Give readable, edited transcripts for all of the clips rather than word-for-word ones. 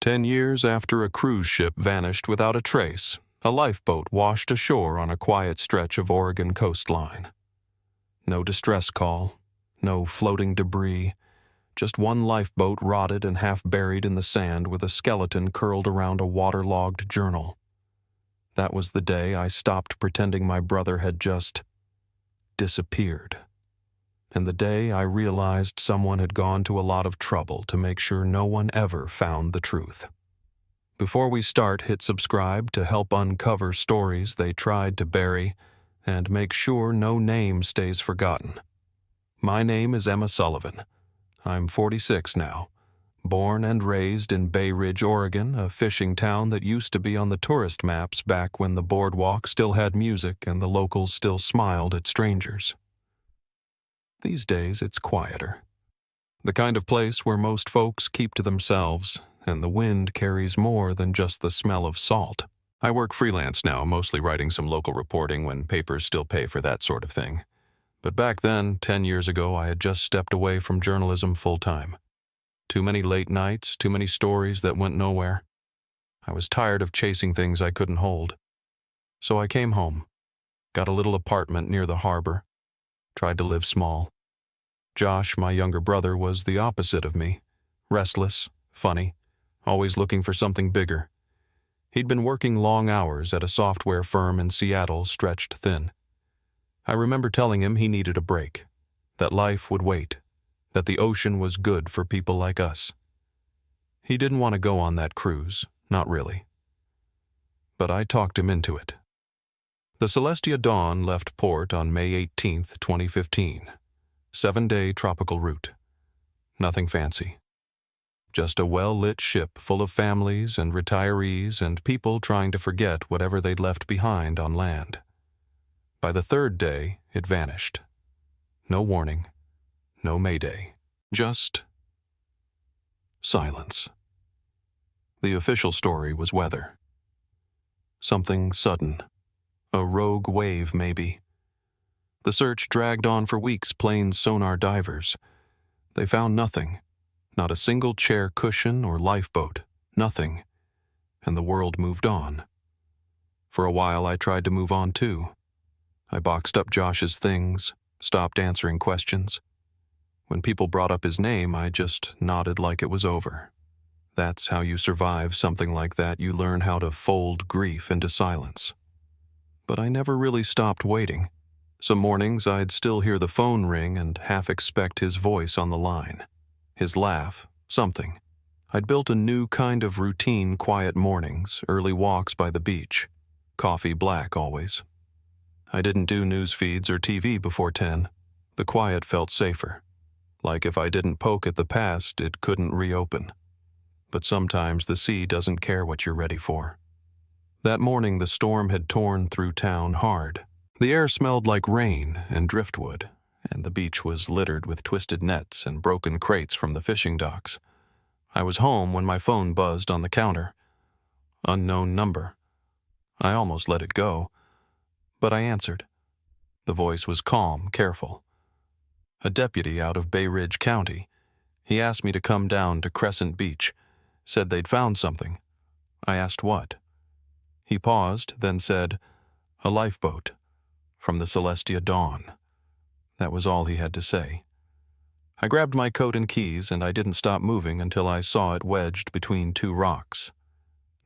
10 years after a cruise ship vanished without a trace, a lifeboat washed ashore on a quiet stretch of Oregon coastline. No distress call, no floating debris, just one lifeboat rotted and half buried in the sand with a skeleton curled around a waterlogged journal. That was the day I stopped pretending my brother had just disappeared. And the day I realized someone had gone to a lot of trouble to make sure no one ever found the truth. Before we start, hit subscribe to help uncover stories they tried to bury and make sure no name stays forgotten. My name is Emma Sullivan. I'm 46 now, born and raised in Bay Ridge, Oregon, a fishing town that used to be on the tourist maps back when the boardwalk still had music and the locals still smiled at strangers. These days, it's quieter. The kind of place where most folks keep to themselves, and the wind carries more than just the smell of salt. I work freelance now, mostly writing some local reporting when papers still pay for that sort of thing. But back then, 10 years ago, I had just stepped away from journalism full-time. Too many late nights, too many stories that went nowhere. I was tired of chasing things I couldn't hold. So I came home, got a little apartment near the harbor, tried to live small. Josh, my younger brother, was the opposite of me. Restless, funny, always looking for something bigger. He'd been working long hours at a software firm in Seattle, stretched thin. I remember telling him he needed a break, that life would wait, that the ocean was good for people like us. He didn't want to go on that cruise, not really. But I talked him into it. The Celestia Dawn left port on May 18, 2015. 7-day tropical route. Nothing fancy. Just a well-lit ship full of families and retirees and people trying to forget whatever they'd left behind on land. By the third day, it vanished. No warning, no mayday, just silence. The official story was weather. Something sudden. A rogue wave, maybe. The search dragged on for weeks, plain sonar divers. They found nothing. Not a single chair cushion or lifeboat. Nothing. And the world moved on. For a while, I tried to move on too. I boxed up Josh's things, stopped answering questions. When people brought up his name, I just nodded like it was over. That's how you survive something like that. You learn how to fold grief into silence. But I never really stopped waiting. Some mornings I'd still hear the phone ring and half expect his voice on the line. His laugh, something. I'd built a new kind of routine, quiet mornings, early walks by the beach. Coffee black always. I didn't do news feeds or TV before 10. The quiet felt safer. Like if I didn't poke at the past, it couldn't reopen. But sometimes the sea doesn't care what you're ready for. That morning the storm had torn through town hard. The air smelled like rain and driftwood, and the beach was littered with twisted nets and broken crates from the fishing docks. I was home when my phone buzzed on the counter. Unknown number. I almost let it go, but I answered. The voice was calm, careful. A deputy out of Bay Ridge County. He asked me to come down to Crescent Beach, said they'd found something. I asked what. He paused, then said, "A lifeboat. From the Celestia Dawn." That was all he had to say. I grabbed my coat and keys, and I didn't stop moving until I saw it wedged between two rocks.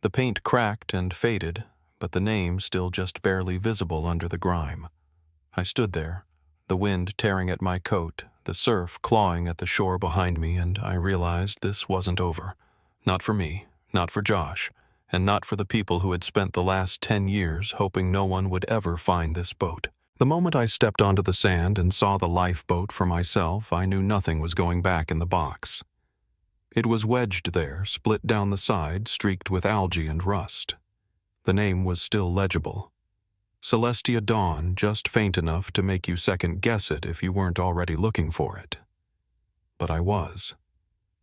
The paint cracked and faded, but the name still just barely visible under the grime. I stood there, the wind tearing at my coat, the surf clawing at the shore behind me, and I realized this wasn't over. Not for me, not for Josh, and not for the people who had spent the last 10 years hoping no one would ever find this boat. The moment I stepped onto the sand and saw the lifeboat for myself, I knew nothing was going back in the box. It was wedged there, split down the side, streaked with algae and rust. The name was still legible. Celestia Dawn, just faint enough to make you second-guess it if you weren't already looking for it. But I was.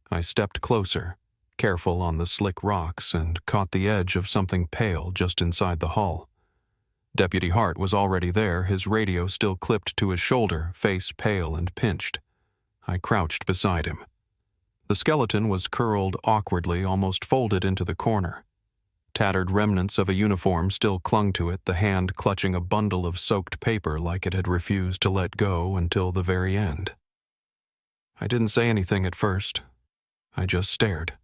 I stepped closer, careful on the slick rocks, and caught the edge of something pale just inside the hull. Deputy Hart was already there, his radio still clipped to his shoulder, face pale and pinched. I crouched beside him. The skeleton was curled awkwardly, almost folded into the corner. Tattered remnants of a uniform still clung to it, the hand clutching a bundle of soaked paper like it had refused to let go until the very end. I didn't say anything at first. I just stared.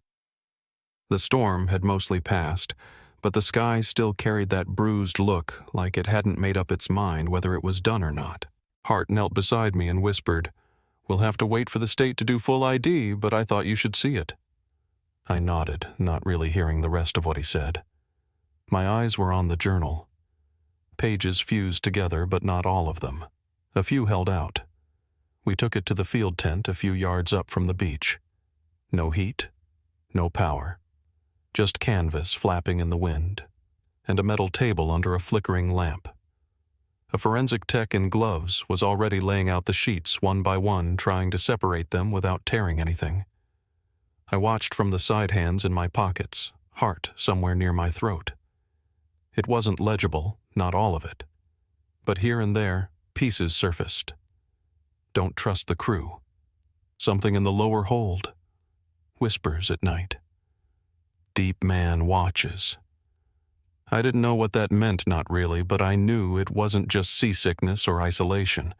The storm had mostly passed, but the sky still carried that bruised look, like it hadn't made up its mind whether it was done or not. Hart knelt beside me and whispered, "We'll have to wait for the state to do full ID, but I thought you should see it." I nodded, not really hearing the rest of what he said. My eyes were on the journal. Pages fused together, but not all of them. A few held out. We took it to the field tent a few yards up from the beach. No heat, no power. Just canvas flapping in the wind, and a metal table under a flickering lamp. A forensic tech in gloves was already laying out the sheets one by one, trying to separate them without tearing anything. I watched from the side hands in my pockets, heart somewhere near my throat. It wasn't legible, not all of it. But here and there, pieces surfaced. Don't trust the crew. Something in the lower hold. Whispers at night. Deep man watches. I didn't know what that meant, not really, but I knew it wasn't just seasickness or isolation.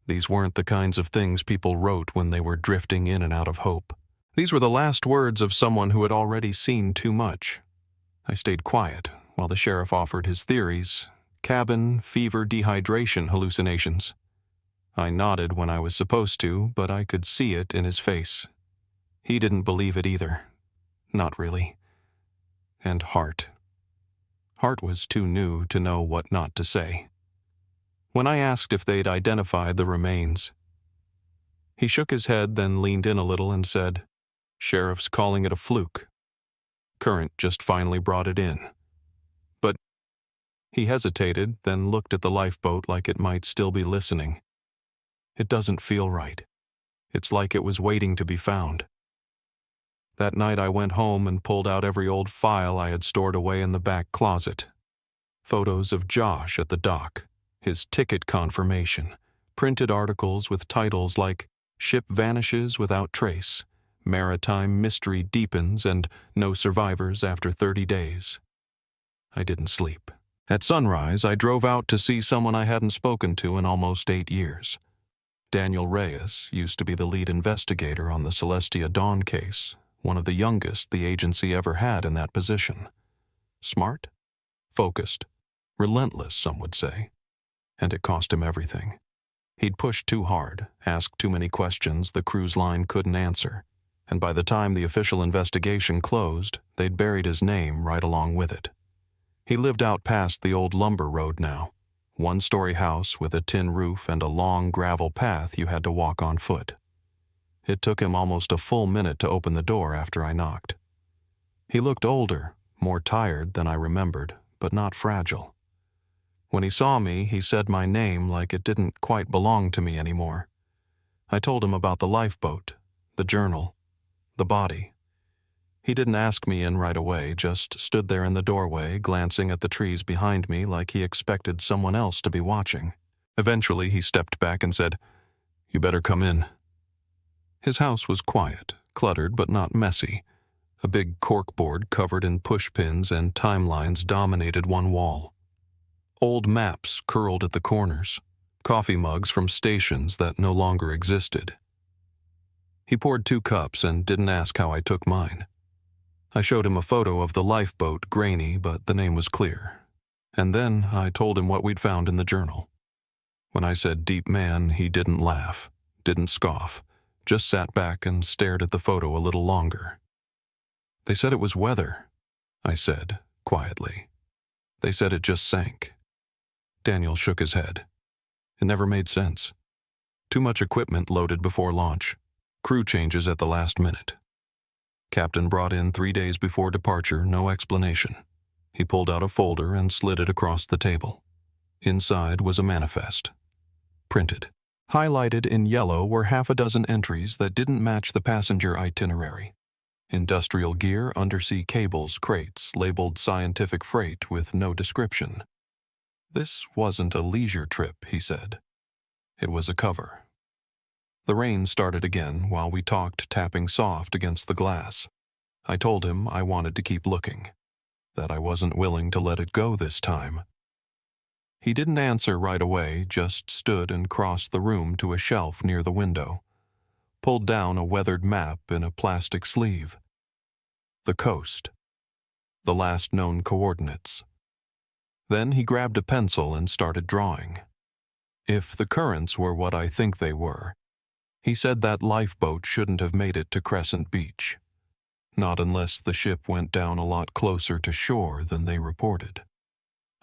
These weren't the kinds of things people wrote when they were drifting in and out of hope. These were the last words of someone who had already seen too much. I stayed quiet while the sheriff offered his theories: cabin, fever, dehydration hallucinations. I nodded when I was supposed to, but I could see it in his face. He didn't believe it either. Not really. And Hart. Hart was too new to know what not to say. When I asked if they'd identified the remains, he shook his head, then leaned in a little and said, "Sheriff's calling it a fluke. Current just finally brought it in." But he hesitated, then looked at the lifeboat like it might still be listening. "It doesn't feel right. It's like it was waiting to be found." That night I went home and pulled out every old file I had stored away in the back closet. Photos of Josh at the dock, his ticket confirmation, printed articles with titles like "Ship Vanishes Without Trace," "Maritime Mystery Deepens," and "No Survivors After 30 Days." I didn't sleep. At sunrise, I drove out to see someone I hadn't spoken to in almost 8 years. Daniel Reyes used to be the lead investigator on the Celestia Dawn case, one of the youngest the agency ever had in that position. Smart, focused, relentless, some would say. And it cost him everything. He'd pushed too hard, asked too many questions the cruise line couldn't answer, and by the time the official investigation closed, they'd buried his name right along with it. He lived out past the old lumber road now, one-story house with a tin roof and a long gravel path you had to walk on foot. It took him almost a full minute to open the door after I knocked. He looked older, more tired than I remembered, but not fragile. When he saw me, he said my name like it didn't quite belong to me anymore. I told him about the lifeboat, the journal, the body. He didn't ask me in right away, just stood there in the doorway, glancing at the trees behind me like he expected someone else to be watching. Eventually, he stepped back and said, "You better come in." His house was quiet, cluttered but not messy. A big corkboard covered in pushpins and timelines dominated one wall. Old maps curled at the corners, coffee mugs from stations that no longer existed. He poured 2 cups and didn't ask how I took mine. I showed him a photo of the lifeboat, grainy, but the name was clear. And then I told him what we'd found in the journal. When I said deep man, he didn't laugh, didn't scoff, just sat back and stared at the photo a little longer. "They said it was weather," I said, quietly. "They said it just sank." Daniel shook his head. It never made sense. Too much equipment loaded before launch. Crew changes at the last minute. Captain brought in 3 days before departure, no explanation. He pulled out a folder and slid it across the table. Inside was a manifest. Printed. Highlighted in yellow were 6 entries that didn't match the passenger itinerary. Industrial gear, undersea cables, crates, labeled scientific freight with no description. This wasn't a leisure trip, he said. It was a cover. The rain started again while we talked, tapping soft against the glass. I told him I wanted to keep looking, that I wasn't willing to let it go this time. He didn't answer right away, just stood and crossed the room to a shelf near the window, pulled down a weathered map in a plastic sleeve. The coast. The last known coordinates. Then he grabbed a pencil and started drawing. If the currents were what I think they were, he said that lifeboat shouldn't have made it to Crescent Beach. Not unless the ship went down a lot closer to shore than they reported.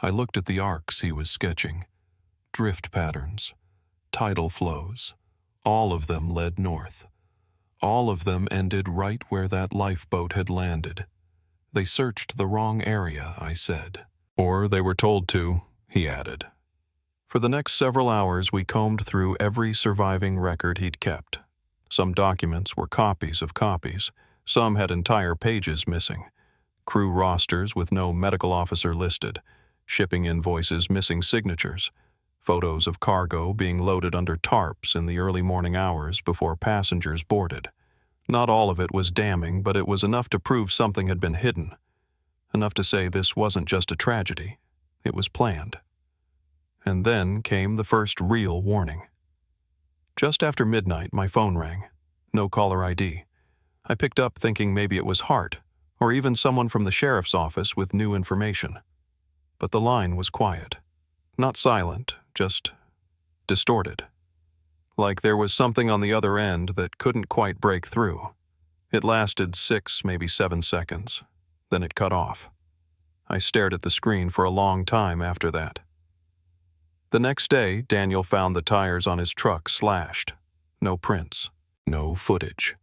I looked at the arcs he was sketching. Drift patterns, tidal flows. All of them led north. All of them ended right where that lifeboat had landed. They searched the wrong area, I said. Or they were told to, he added. For the next several hours, we combed through every surviving record he'd kept. Some documents were copies of copies. Some had entire pages missing. Crew rosters with no medical officer listed. Shipping invoices missing signatures. Photos of cargo being loaded under tarps in the early morning hours before passengers boarded. Not all of it was damning, but it was enough to prove something had been hidden. Enough to say this wasn't just a tragedy. It was planned. And then came the first real warning. Just after midnight, my phone rang. No caller ID. I picked up thinking maybe it was Hart, or even someone from the sheriff's office with new information. But the line was quiet. Not silent, just distorted. Like there was something on the other end that couldn't quite break through. It lasted 6, maybe 7 seconds. Then it cut off. I stared at the screen for a long time after that. The next day, Daniel found the tires on his truck slashed. No prints. No footage.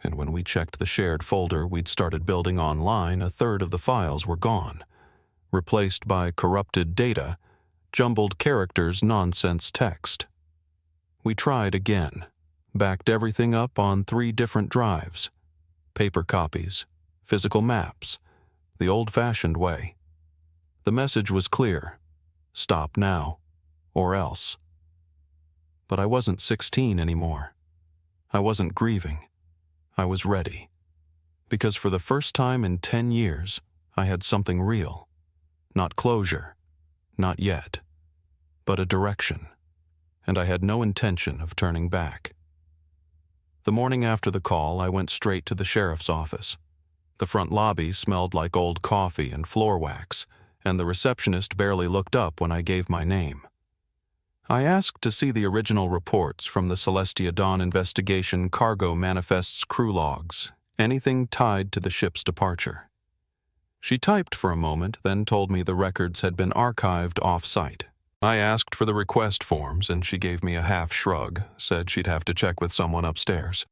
And when we checked the shared folder we'd started building online, a third of the files were gone. Replaced by corrupted data, jumbled characters, nonsense text. We tried again. Backed everything up on 3 different drives. Paper copies. Physical maps. The old-fashioned way. The message was clear. Stop now. Or else. But I wasn't 16 anymore. I wasn't grieving. I was ready. Because for the first time in 10 years, I had something real. Not closure. Not yet. But a direction. And I had no intention of turning back. The morning after the call, I went straight to the sheriff's office. The front lobby smelled like old coffee and floor wax, and the receptionist barely looked up when I gave my name. I asked to see the original reports from the Celestia Dawn investigation, cargo manifests, crew logs, anything tied to the ship's departure. She typed for a moment, then told me the records had been archived off-site. I asked for the request forms, and she gave me a half shrug, said she'd have to check with someone upstairs.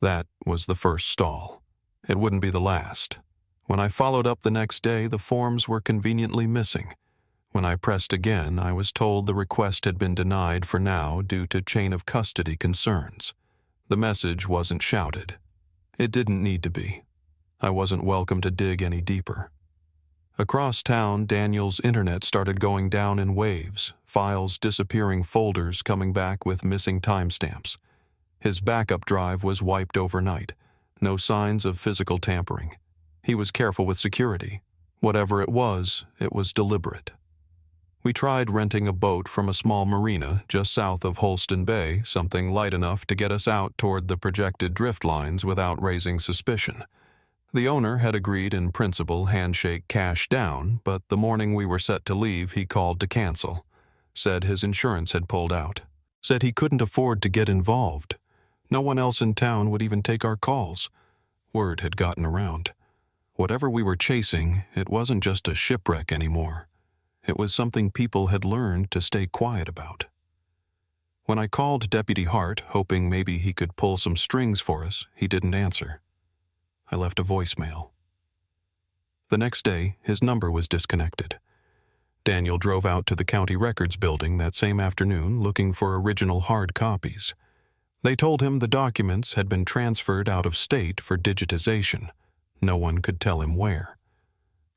That was the first stall. It wouldn't be the last. When I followed up the next day, the forms were conveniently missing. When I pressed again, I was told the request had been denied for now due to chain of custody concerns. The message wasn't shouted. It didn't need to be. I wasn't welcome to dig any deeper. Across town, Daniel's internet started going down in waves, files disappearing, folders coming back with missing timestamps. His backup drive was wiped overnight. No signs of physical tampering. He was careful with security. Whatever it was deliberate. We tried renting a boat from a small marina just south of Holston Bay, something light enough to get us out toward the projected drift lines without raising suspicion. The owner had agreed in principle, handshake, cash down, but the morning we were set to leave, he called to cancel. Said his insurance had pulled out. Said he couldn't afford to get involved. No one else in town would even take our calls. Word had gotten around. Whatever we were chasing, it wasn't just a shipwreck anymore. It was something people had learned to stay quiet about. When I called Deputy Hart, hoping maybe he could pull some strings for us, he didn't answer. I left a voicemail. The next day, his number was disconnected. Daniel drove out to the county records building that same afternoon looking for original hard copies. They told him the documents had been transferred out of state for digitization. No one could tell him where.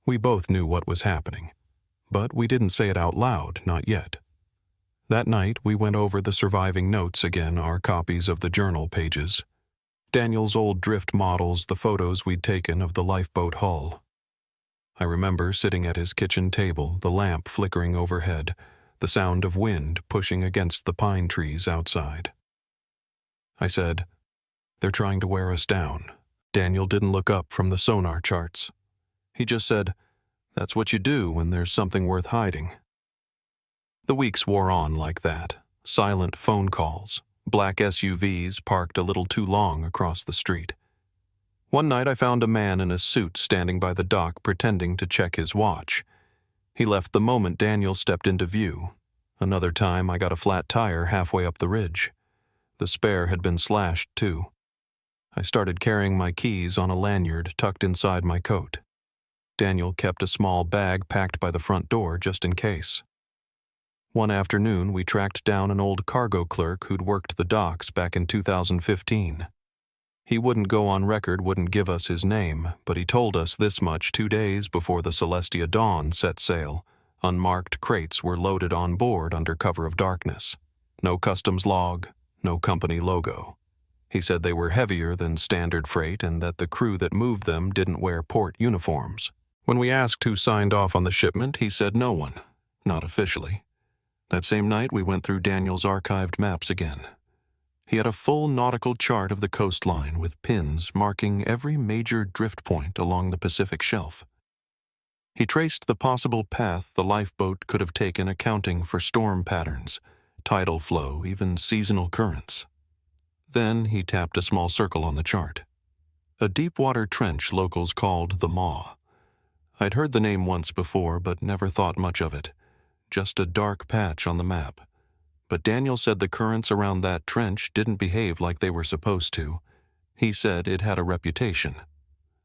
We both knew what was happening. But we didn't say it out loud, not yet. That night, we went over the surviving notes again, our copies of the journal pages. Daniel's old drift models, the photos we'd taken of the lifeboat hull. I remember sitting at his kitchen table, the lamp flickering overhead, the sound of wind pushing against the pine trees outside. I said, "They're trying to wear us down." Daniel didn't look up from the sonar charts. He just said, "That's what you do when there's something worth hiding." The weeks wore on like that. Silent phone calls, black SUVs parked a little too long across the street. One night I found a man in a suit standing by the dock pretending to check his watch. He left the moment Daniel stepped into view. Another time I got a flat tire halfway up the ridge. The spare had been slashed too. I started carrying my keys on a lanyard tucked inside my coat. Daniel kept a small bag packed by the front door just in case. One afternoon, we tracked down an old cargo clerk who'd worked the docks back in 2015. He wouldn't go on record, wouldn't give us his name, but he told us this much 2 days before the Celestia Dawn set sail. Unmarked crates were loaded on board under cover of darkness. No customs log, no company logo. He said they were heavier than standard freight and that the crew that moved them didn't wear port uniforms. When we asked who signed off on the shipment, he said no one, not officially. That same night, we went through Daniel's archived maps again. He had a full nautical chart of the coastline with pins marking every major drift point along the Pacific shelf. He traced the possible path the lifeboat could have taken, accounting for storm patterns, tidal flow, even seasonal currents. Then he tapped a small circle on the chart. A deep-water trench locals called the Maw. I'd heard the name once before, but never thought much of it. Just a dark patch on the map. But Daniel said the currents around that trench didn't behave like they were supposed to. He said it had a reputation.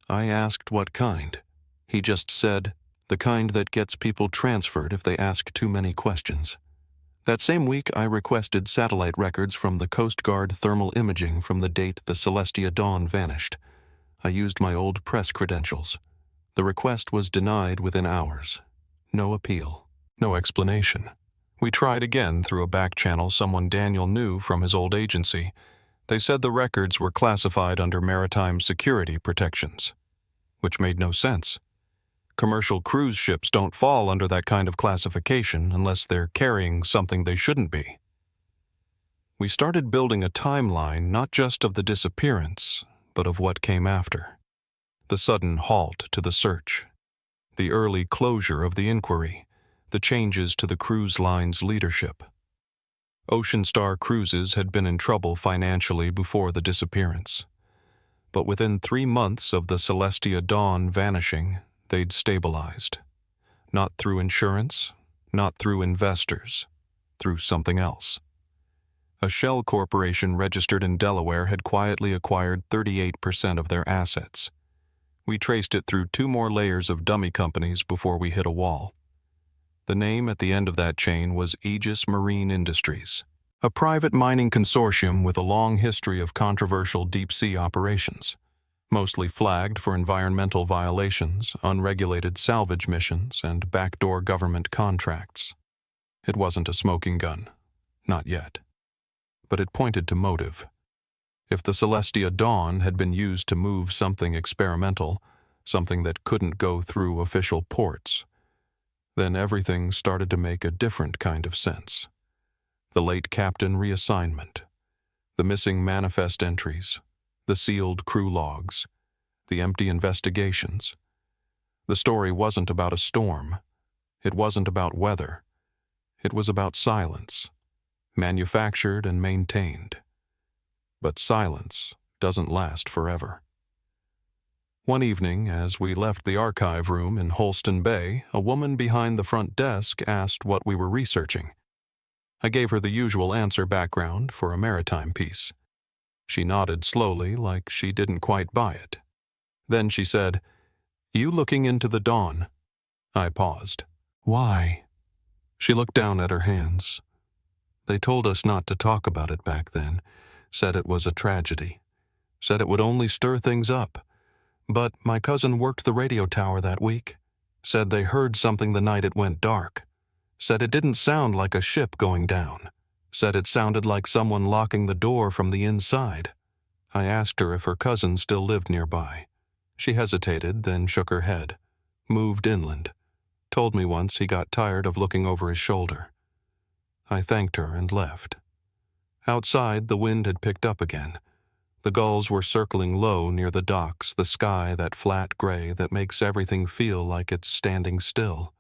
I asked what kind. He just said, the kind that gets people transferred if they ask too many questions. That same week, I requested satellite records from the Coast Guard thermal imaging from the date the Celestia Dawn vanished. I used my old press credentials. The request was denied within hours. No appeal. No explanation. We tried again through a back channel someone Daniel knew from his old agency. They said the records were classified under maritime security protections, which made no sense. Commercial cruise ships don't fall under that kind of classification unless they're carrying something they shouldn't be. We started building a timeline not just of the disappearance, but of what came after. The sudden halt to the search, the early closure of the inquiry, the changes to the cruise line's leadership. Ocean Star Cruises had been in trouble financially before the disappearance. But within 3 months of the Celestia Dawn vanishing, they'd stabilized. Not through insurance, not through investors, through something else. A shell corporation registered in Delaware had quietly acquired 38% of their assets. We traced it through 2 more layers of dummy companies before we hit a wall. The name at the end of that chain was Aegis Marine Industries, a private mining consortium with a long history of controversial deep-sea operations, mostly flagged for environmental violations, unregulated salvage missions, and backdoor government contracts. It wasn't a smoking gun, not yet. But it pointed to motive. If the Celestia Dawn had been used to move something experimental, something that couldn't go through official ports, then everything started to make a different kind of sense. The late captain reassignment, the missing manifest entries, the sealed crew logs, the empty investigations. The story wasn't about a storm. It wasn't about weather. It was about silence, manufactured and maintained. But silence doesn't last forever. One evening, as we left the archive room in Holston Bay, a woman behind the front desk asked what we were researching. I gave her the usual answer background for a maritime piece. She nodded slowly, like she didn't quite buy it. Then she said, "You looking into the Dawn?" I paused. "Why?" She looked down at her hands. "They told us not to talk about it back then, said it was a tragedy, said it would only stir things up. But my cousin worked the radio tower that week, said they heard something the night it went dark, Said it didn't sound like a ship going down. Said it sounded like someone locking the door from the inside. I asked her if her cousin still lived nearby. She hesitated, then shook her head. Moved inland. Told me once he got tired of looking over his shoulder. I thanked her and left. Outside, the wind had picked up again. The gulls were circling low near the docks, the sky that flat gray that makes everything feel like it's standing still.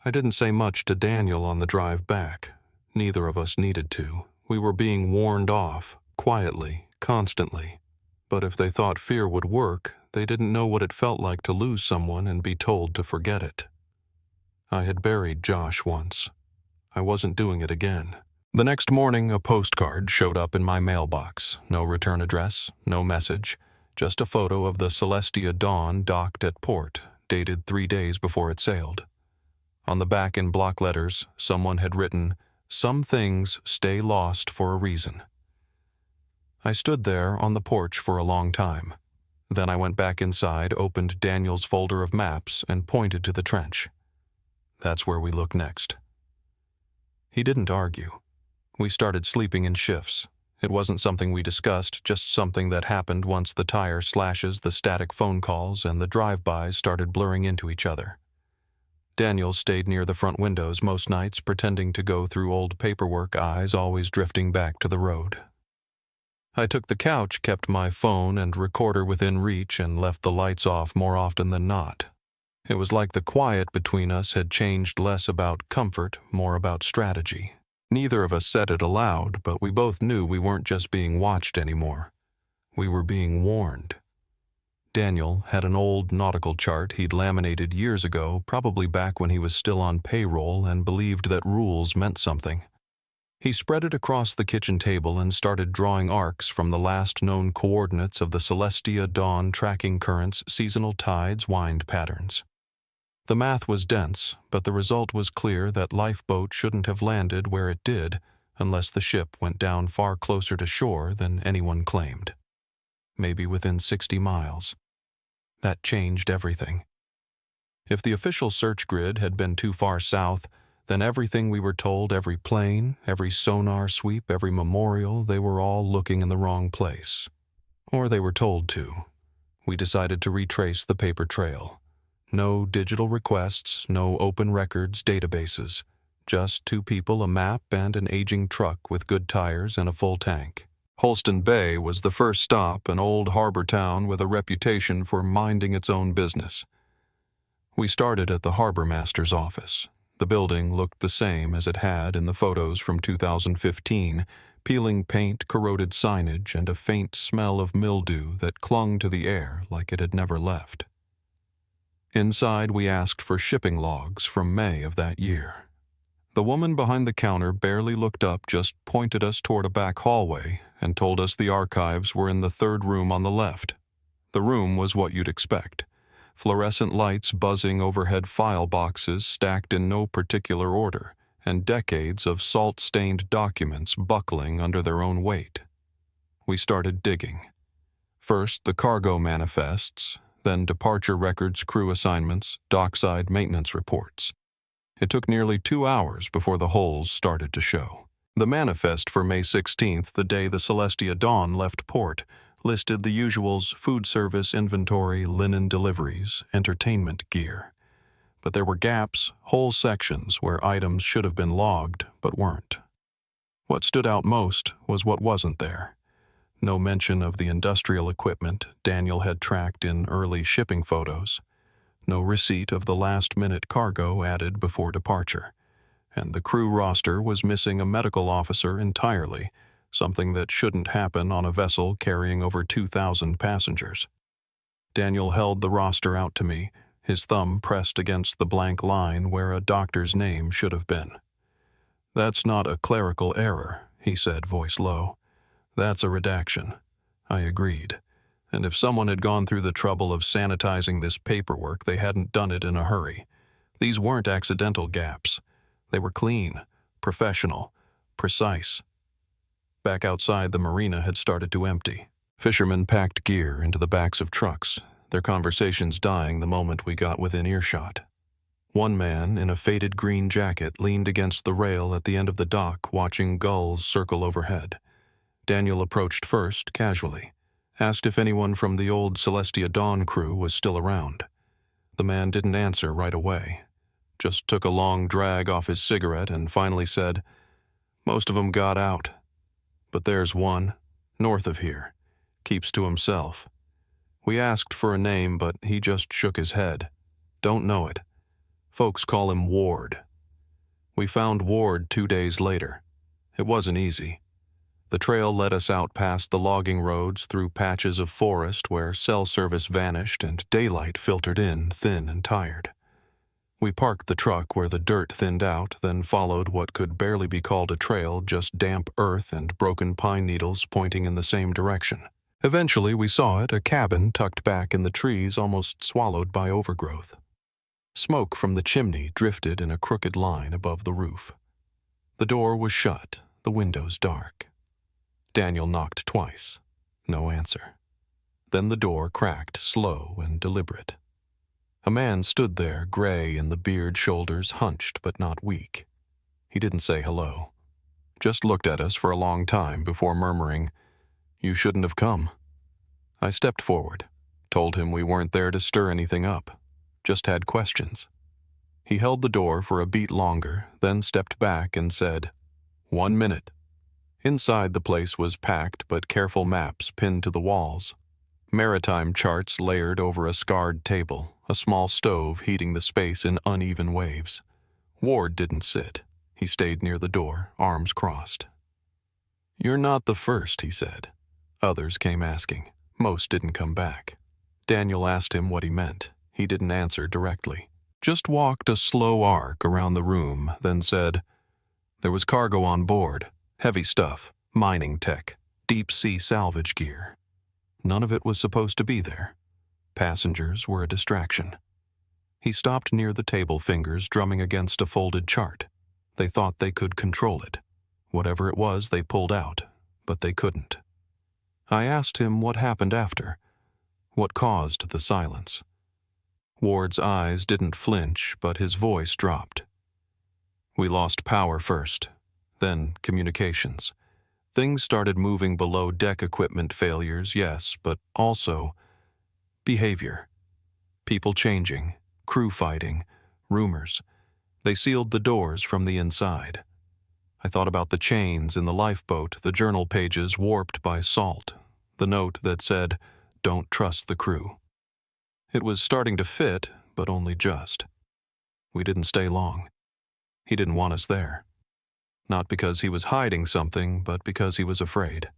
I didn't say much to Daniel on the drive back. Neither of us needed to. We were being warned off, quietly, constantly. But if they thought fear would work, they didn't know what it felt like to lose someone and be told to forget it. I had buried Josh once. I wasn't doing it again. The next morning, a postcard showed up in my mailbox. No return address, no message, just a photo of the Celestia Dawn docked at port, dated 3 days before it sailed. On the back in block letters, someone had written, "Some things stay lost for a reason." I stood there on the porch for a long time. Then I went back inside, opened Daniel's folder of maps, and pointed to the trench. That's where we look next. He didn't argue. We started sleeping in shifts. It wasn't something we discussed, just something that happened once the tire slashes, the static phone calls, and the drive-bys started blurring into each other. Daniel stayed near the front windows most nights, pretending to go through old paperwork, eyes always drifting back to the road. I took the couch, kept my phone and recorder within reach, and left the lights off more often than not. It was like the quiet between us had changed less about comfort, more about strategy. Neither of us said it aloud, but we both knew we weren't just being watched anymore. We were being warned. Daniel had an old nautical chart he'd laminated years ago, probably back when he was still on payroll and believed that rules meant something. He spread it across the kitchen table and started drawing arcs from the last known coordinates of the Celestia Dawn tracking currents, seasonal tides, wind patterns. The math was dense, but the result was clear that Lifeboat shouldn't have landed where it did unless the ship went down far closer to shore than anyone claimed. Maybe within 60 miles. That changed everything. If the official search grid had been too far south, then everything we were told, every plane, every sonar sweep, every memorial, they were all looking in the wrong place. Or they were told to. We decided to retrace the paper trail. No digital requests, no open records, databases. Just 2 people, a map, and an aging truck with good tires and a full tank. Holston Bay was the first stop, an old harbor town with a reputation for minding its own business. We started at the harbor master's office. The building looked the same as it had in the photos from 2015, peeling paint, corroded signage, and a faint smell of mildew that clung to the air like it had never left. Inside, we asked for shipping logs from May of that year. The woman behind the counter barely looked up, just pointed us toward a back hallway and told us the archives were in the 3rd room on the left. The room was what you'd expect. Fluorescent lights buzzing overhead, file boxes stacked in no particular order, and decades of salt-stained documents buckling under their own weight. We started digging. First, the cargo manifests, then departure records, crew assignments, dockside maintenance reports. It took nearly 2 hours before the holes started to show. The manifest for May 16th, the day the Celestia Dawn left port, listed the usuals: food service, inventory, linen deliveries, entertainment gear. But there were gaps, whole sections where items should have been logged but weren't. What stood out most was what wasn't there. No mention of the industrial equipment Daniel had tracked in early shipping photos. No receipt of the last-minute cargo added before departure. And the crew roster was missing a medical officer entirely, something that shouldn't happen on a vessel carrying over 2,000 passengers. Daniel held the roster out to me, his thumb pressed against the blank line where a doctor's name should have been. "That's not a clerical error," he said, voice low. "That's a redaction." I agreed. And if someone had gone through the trouble of sanitizing this paperwork, they hadn't done it in a hurry. These weren't accidental gaps. They were clean, professional, precise. Back outside, the marina had started to empty. Fishermen packed gear into the backs of trucks, their conversations dying the moment we got within earshot. One man in a faded green jacket leaned against the rail at the end of the dock, watching gulls circle overhead. Daniel approached first, casually, asked if anyone from the old Celestia Dawn crew was still around. The man didn't answer right away, just took a long drag off his cigarette and finally said, "Most of 'em got out. But there's one, north of here, keeps to himself. We asked for a name, but he just shook his head. Don't know it. Folks call him Ward." We found Ward 2 days later. It wasn't easy. The trail led us out past the logging roads through patches of forest where cell service vanished and daylight filtered in, thin and tired. We parked the truck where the dirt thinned out, then followed what could barely be called a trail, just damp earth and broken pine needles pointing in the same direction. Eventually we saw it, a cabin tucked back in the trees, almost swallowed by overgrowth. Smoke from the chimney drifted in a crooked line above the roof. The door was shut, the windows dark. Daniel knocked twice. No answer. Then the door cracked, slow and deliberate. A man stood there, gray in the beard, shoulders hunched but not weak. He didn't say hello. Just looked at us for a long time before murmuring, "You shouldn't have come." I stepped forward, told him we weren't there to stir anything up, just had questions. He held the door for a beat longer, then stepped back and said, "1 minute." Inside the place was packed, but careful maps pinned to the walls. Maritime charts layered over a scarred table, a small stove heating the space in uneven waves. Ward didn't sit. He stayed near the door, arms crossed. "You're not the first," he said. Others came asking. Most didn't come back. Daniel asked him what he meant. He didn't answer directly. Just walked a slow arc around the room, then said, "There was cargo on board, heavy stuff, mining tech, deep-sea salvage gear. None of it was supposed to be there. Passengers were a distraction." He stopped near the table, fingers drumming against a folded chart. They thought they could control it. Whatever it was, they pulled out, but they couldn't. I asked him what happened after, what caused the silence. Ward's eyes didn't flinch, but his voice dropped. "We lost power first, then communications. Things started moving below deck, equipment failures, yes, but also behavior. People changing, crew fighting, rumors. They sealed the doors from the inside. I thought about the chains in the lifeboat, the journal pages warped by salt, the note that said, 'Don't trust the crew.' It was starting to fit, but only just. We didn't stay long. He didn't want us there. Not because he was hiding something, but because he was afraid."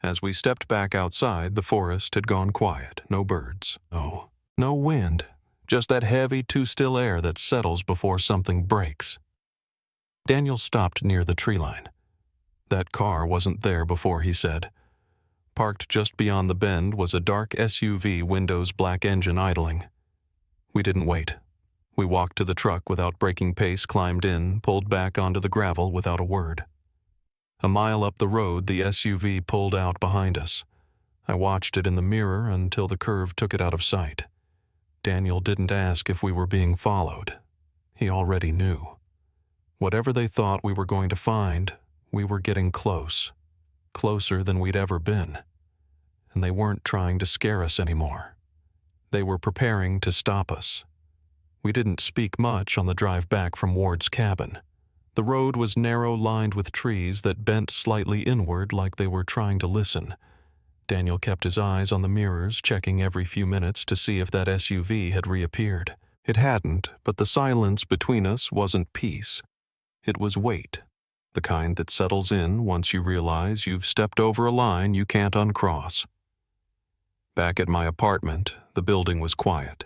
As we stepped back outside, the forest had gone quiet. No birds. No wind. Just that heavy, too-still air that settles before something breaks. Daniel stopped near the tree line. That car wasn't there before, he said. Parked just beyond the bend was a dark SUV, windows black, engine idling. We didn't wait. We walked to the truck without breaking pace, climbed in, pulled back onto the gravel without a word. A mile up the road, the SUV pulled out behind us. I watched it in the mirror until the curve took it out of sight. Daniel didn't ask if we were being followed. He already knew. Whatever they thought we were going to find, we were getting close. Closer than we'd ever been. And they weren't trying to scare us anymore. They were preparing to stop us. We didn't speak much on the drive back from Ward's cabin. The road was narrow, lined with trees that bent slightly inward like they were trying to listen. Daniel kept his eyes on the mirrors, checking every few minutes to see if that SUV had reappeared. It hadn't, but the silence between us wasn't peace. It was weight, the kind that settles in once you realize you've stepped over a line you can't uncross. Back at my apartment, the building was quiet.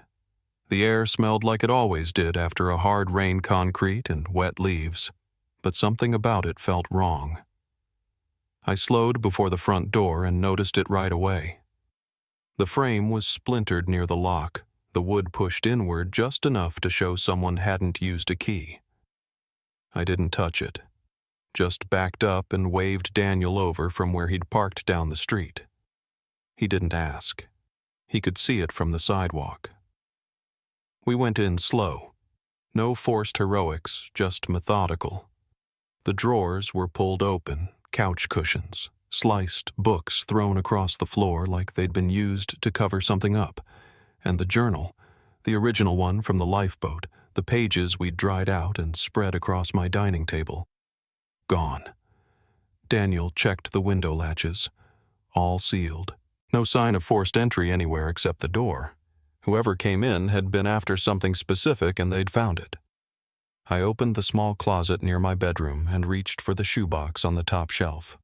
The air smelled like it always did after a hard rain, concrete and wet leaves, but something about it felt wrong. I slowed before the front door and noticed it right away. The frame was splintered near the lock, the wood pushed inward just enough to show someone hadn't used a key. I didn't touch it, just backed up and waved Daniel over from where he'd parked down the street. He didn't ask. He could see it from the sidewalk. We went in slow. No forced heroics, just methodical. The drawers were pulled open, couch cushions, sliced books thrown across the floor like they'd been used to cover something up, and the journal, the original one from the Lifeboat, the pages we'd dried out and spread across my dining table. Gone. Daniel checked the window latches. All sealed. No sign of forced entry anywhere except the door. Whoever came in had been after something specific and they'd found it. I opened the small closet near my bedroom and reached for the shoebox on the top shelf.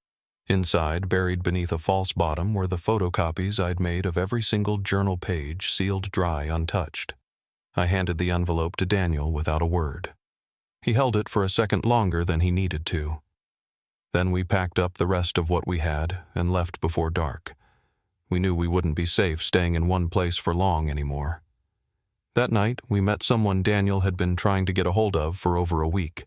Inside, buried beneath a false bottom, were the photocopies I'd made of every single journal page, sealed dry, untouched. I handed the envelope to Daniel without a word. He held it for a second longer than he needed to. Then we packed up the rest of what we had and left before dark. We knew we wouldn't be safe staying in one place for long anymore. That night, we met someone Daniel had been trying to get a hold of for over a week.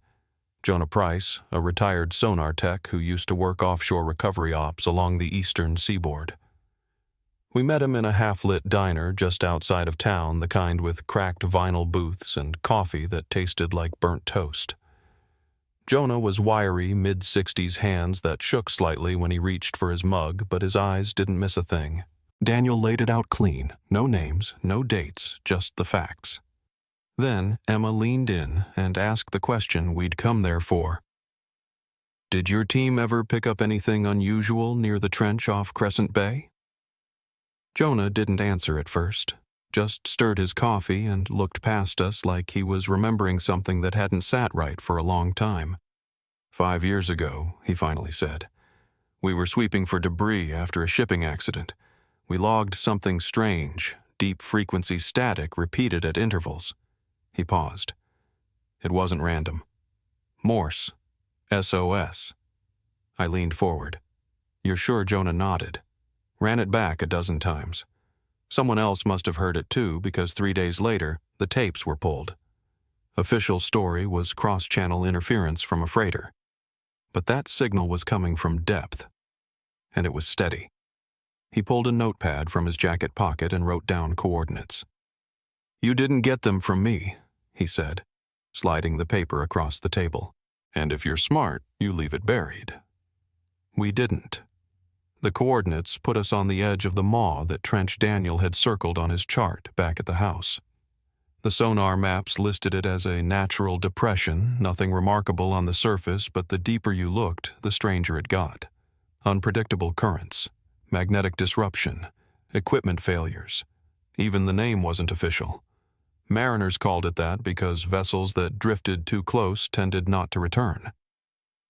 Jonah Price, a retired sonar tech who used to work offshore recovery ops along the eastern seaboard. We met him in a half-lit diner just outside of town, the kind with cracked vinyl booths and coffee that tasted like burnt toast. Jonah was wiry, mid-60s hands that shook slightly when he reached for his mug, but his eyes didn't miss a thing. Daniel laid it out clean, no names, no dates, just the facts. Then Emma leaned in and asked the question we'd come there for. "Did your team ever pick up anything unusual near the trench off Crescent Bay?" Jonah didn't answer at first, just stirred his coffee and looked past us like he was remembering something that hadn't sat right for a long time. 5 years ago, he finally said. "We were sweeping for debris after a shipping accident. We logged something strange, deep-frequency static repeated at intervals." He paused. It wasn't random. Morse. SOS. I leaned forward. "You're sure?" Jonah nodded. "Ran it back a dozen times. Someone else must have heard it too, because 3 days later, the tapes were pulled. Official story was cross-channel interference from a freighter. But that signal was coming from depth. And it was steady." He pulled a notepad from his jacket pocket and wrote down coordinates. "You didn't get them from me," he said, sliding the paper across the table. "And if you're smart, you leave it buried." We didn't. The coordinates put us on the edge of the maw that Trench Daniel had circled on his chart back at the house. The sonar maps listed it as a natural depression, nothing remarkable on the surface, but the deeper you looked, the stranger it got. Unpredictable currents, magnetic disruption, equipment failures. Even the name wasn't official. Mariners called it that because vessels that drifted too close tended not to return.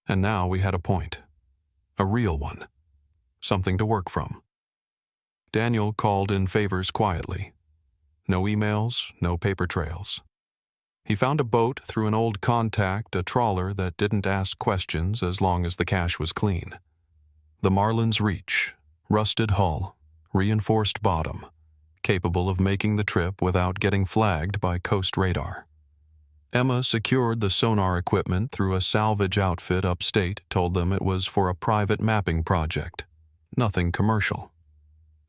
And now we had a point. A real one. Something to work from. Daniel called in favors quietly. No emails, no paper trails. He found a boat through an old contact, a trawler that didn't ask questions as long as the cash was clean. The Marlin's Reach, rusted hull, reinforced bottom, capable of making the trip without getting flagged by coast radar. Emma secured the sonar equipment through a salvage outfit upstate, told them it was for a private mapping project. Nothing commercial.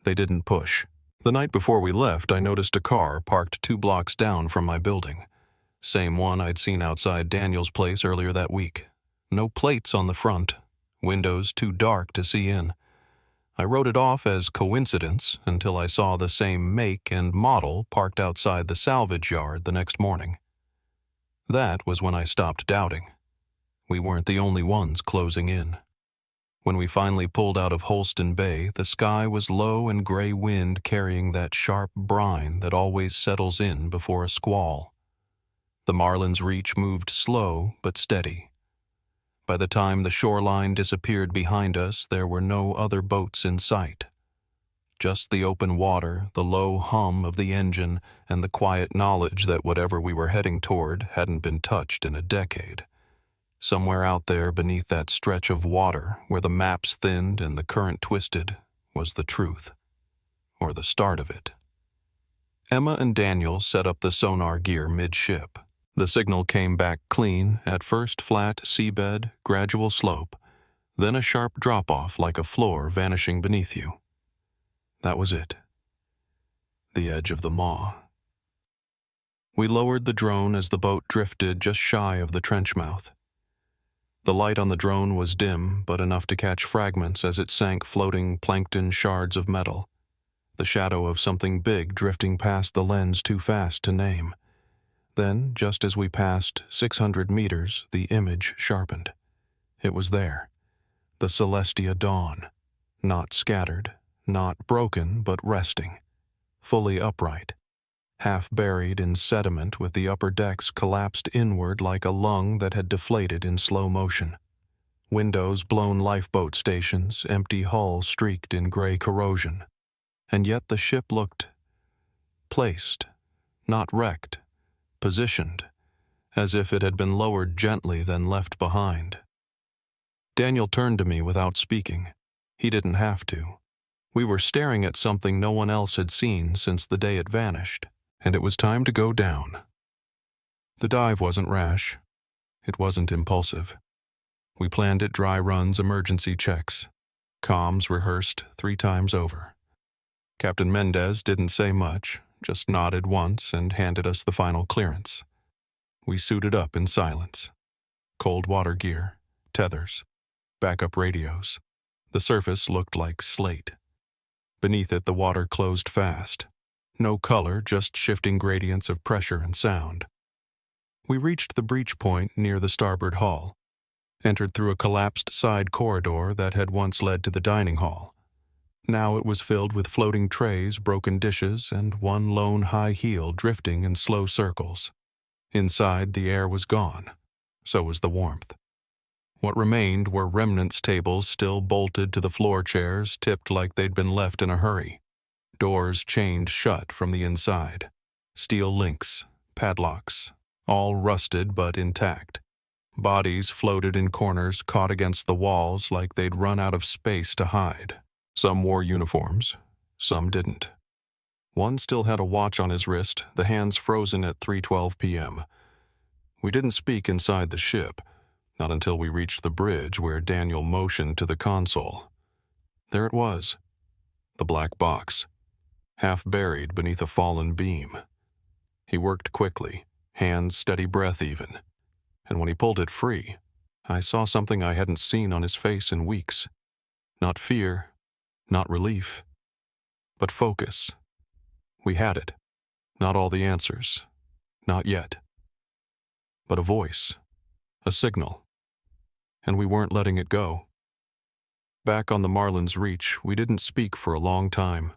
They didn't push. The night before we left, I noticed a car parked 2 blocks down from my building. Same one I'd seen outside Daniel's place earlier that week. No plates on the front. Windows too dark to see in. I wrote it off as coincidence until I saw the same make and model parked outside the salvage yard the next morning. That was when I stopped doubting. We weren't the only ones closing in. When we finally pulled out of Holston Bay, the sky was low and gray wind carrying that sharp brine that always settles in before a squall. The Marlin's Reach moved slow but steady. By the time the shoreline disappeared behind us, there were no other boats in sight. Just the open water, the low hum of the engine, and the quiet knowledge that whatever we were heading toward hadn't been touched in a decade. Somewhere out there beneath that stretch of water, where the maps thinned and the current twisted, was the truth. Or the start of it. Emma and Daniel set up the sonar gear midship. The signal came back clean, at first flat seabed, gradual slope, then a sharp drop-off like a floor vanishing beneath you. That was it. The edge of the maw. We lowered the drone as the boat drifted just shy of the trench mouth. The light on the drone was dim, but enough to catch fragments as it sank floating plankton shards of metal, the shadow of something big drifting past the lens too fast to name. Then, just as we passed 600 meters, the image sharpened. It was there. The Celestia Dawn. Not scattered, not broken, but resting. Fully upright. Half buried in sediment with the upper decks collapsed inward like a lung that had deflated in slow motion. Windows blown lifeboat stations, empty hull streaked in gray corrosion. And yet the ship looked placed, not wrecked, positioned, as if it had been lowered gently then left behind. Daniel turned to me without speaking. He didn't have to. We were staring at something no one else had seen since the day it vanished, and it was time to go down. The dive wasn't rash. It wasn't impulsive. We planned it dry runs, emergency checks. Comms rehearsed 3 times over. Captain Mendez didn't say much, just nodded once and handed us the final clearance. We suited up in silence. Cold water gear, tethers, backup radios. The surface looked like slate. Beneath it, the water closed fast. No color, just shifting gradients of pressure and sound. We reached the breach point near the starboard hull, entered through a collapsed side corridor that had once led to the dining hall. Now it was filled with floating trays, broken dishes, and one lone high heel drifting in slow circles. Inside, the air was gone. So was the warmth. What remained were remnants tables still bolted to the floor chairs, tipped like they'd been left in a hurry. Doors chained shut from the inside. Steel links, padlocks, all rusted but intact. Bodies floated in corners caught against the walls like they'd run out of space to hide. Some wore uniforms, some didn't. One still had a watch on his wrist, the hands frozen at 3:12 p.m. We didn't speak inside the ship, not until we reached the bridge where Daniel motioned to the console. There it was, the black box, half buried beneath a fallen beam. He worked quickly, hands steady breath even, and when he pulled it free, I saw something I hadn't seen on his face in weeks. Not fear, not relief, but focus. We had it. Not all the answers. Not yet. But a voice. A signal. And we weren't letting it go. Back on the Marlin's Reach, we didn't speak for a long time.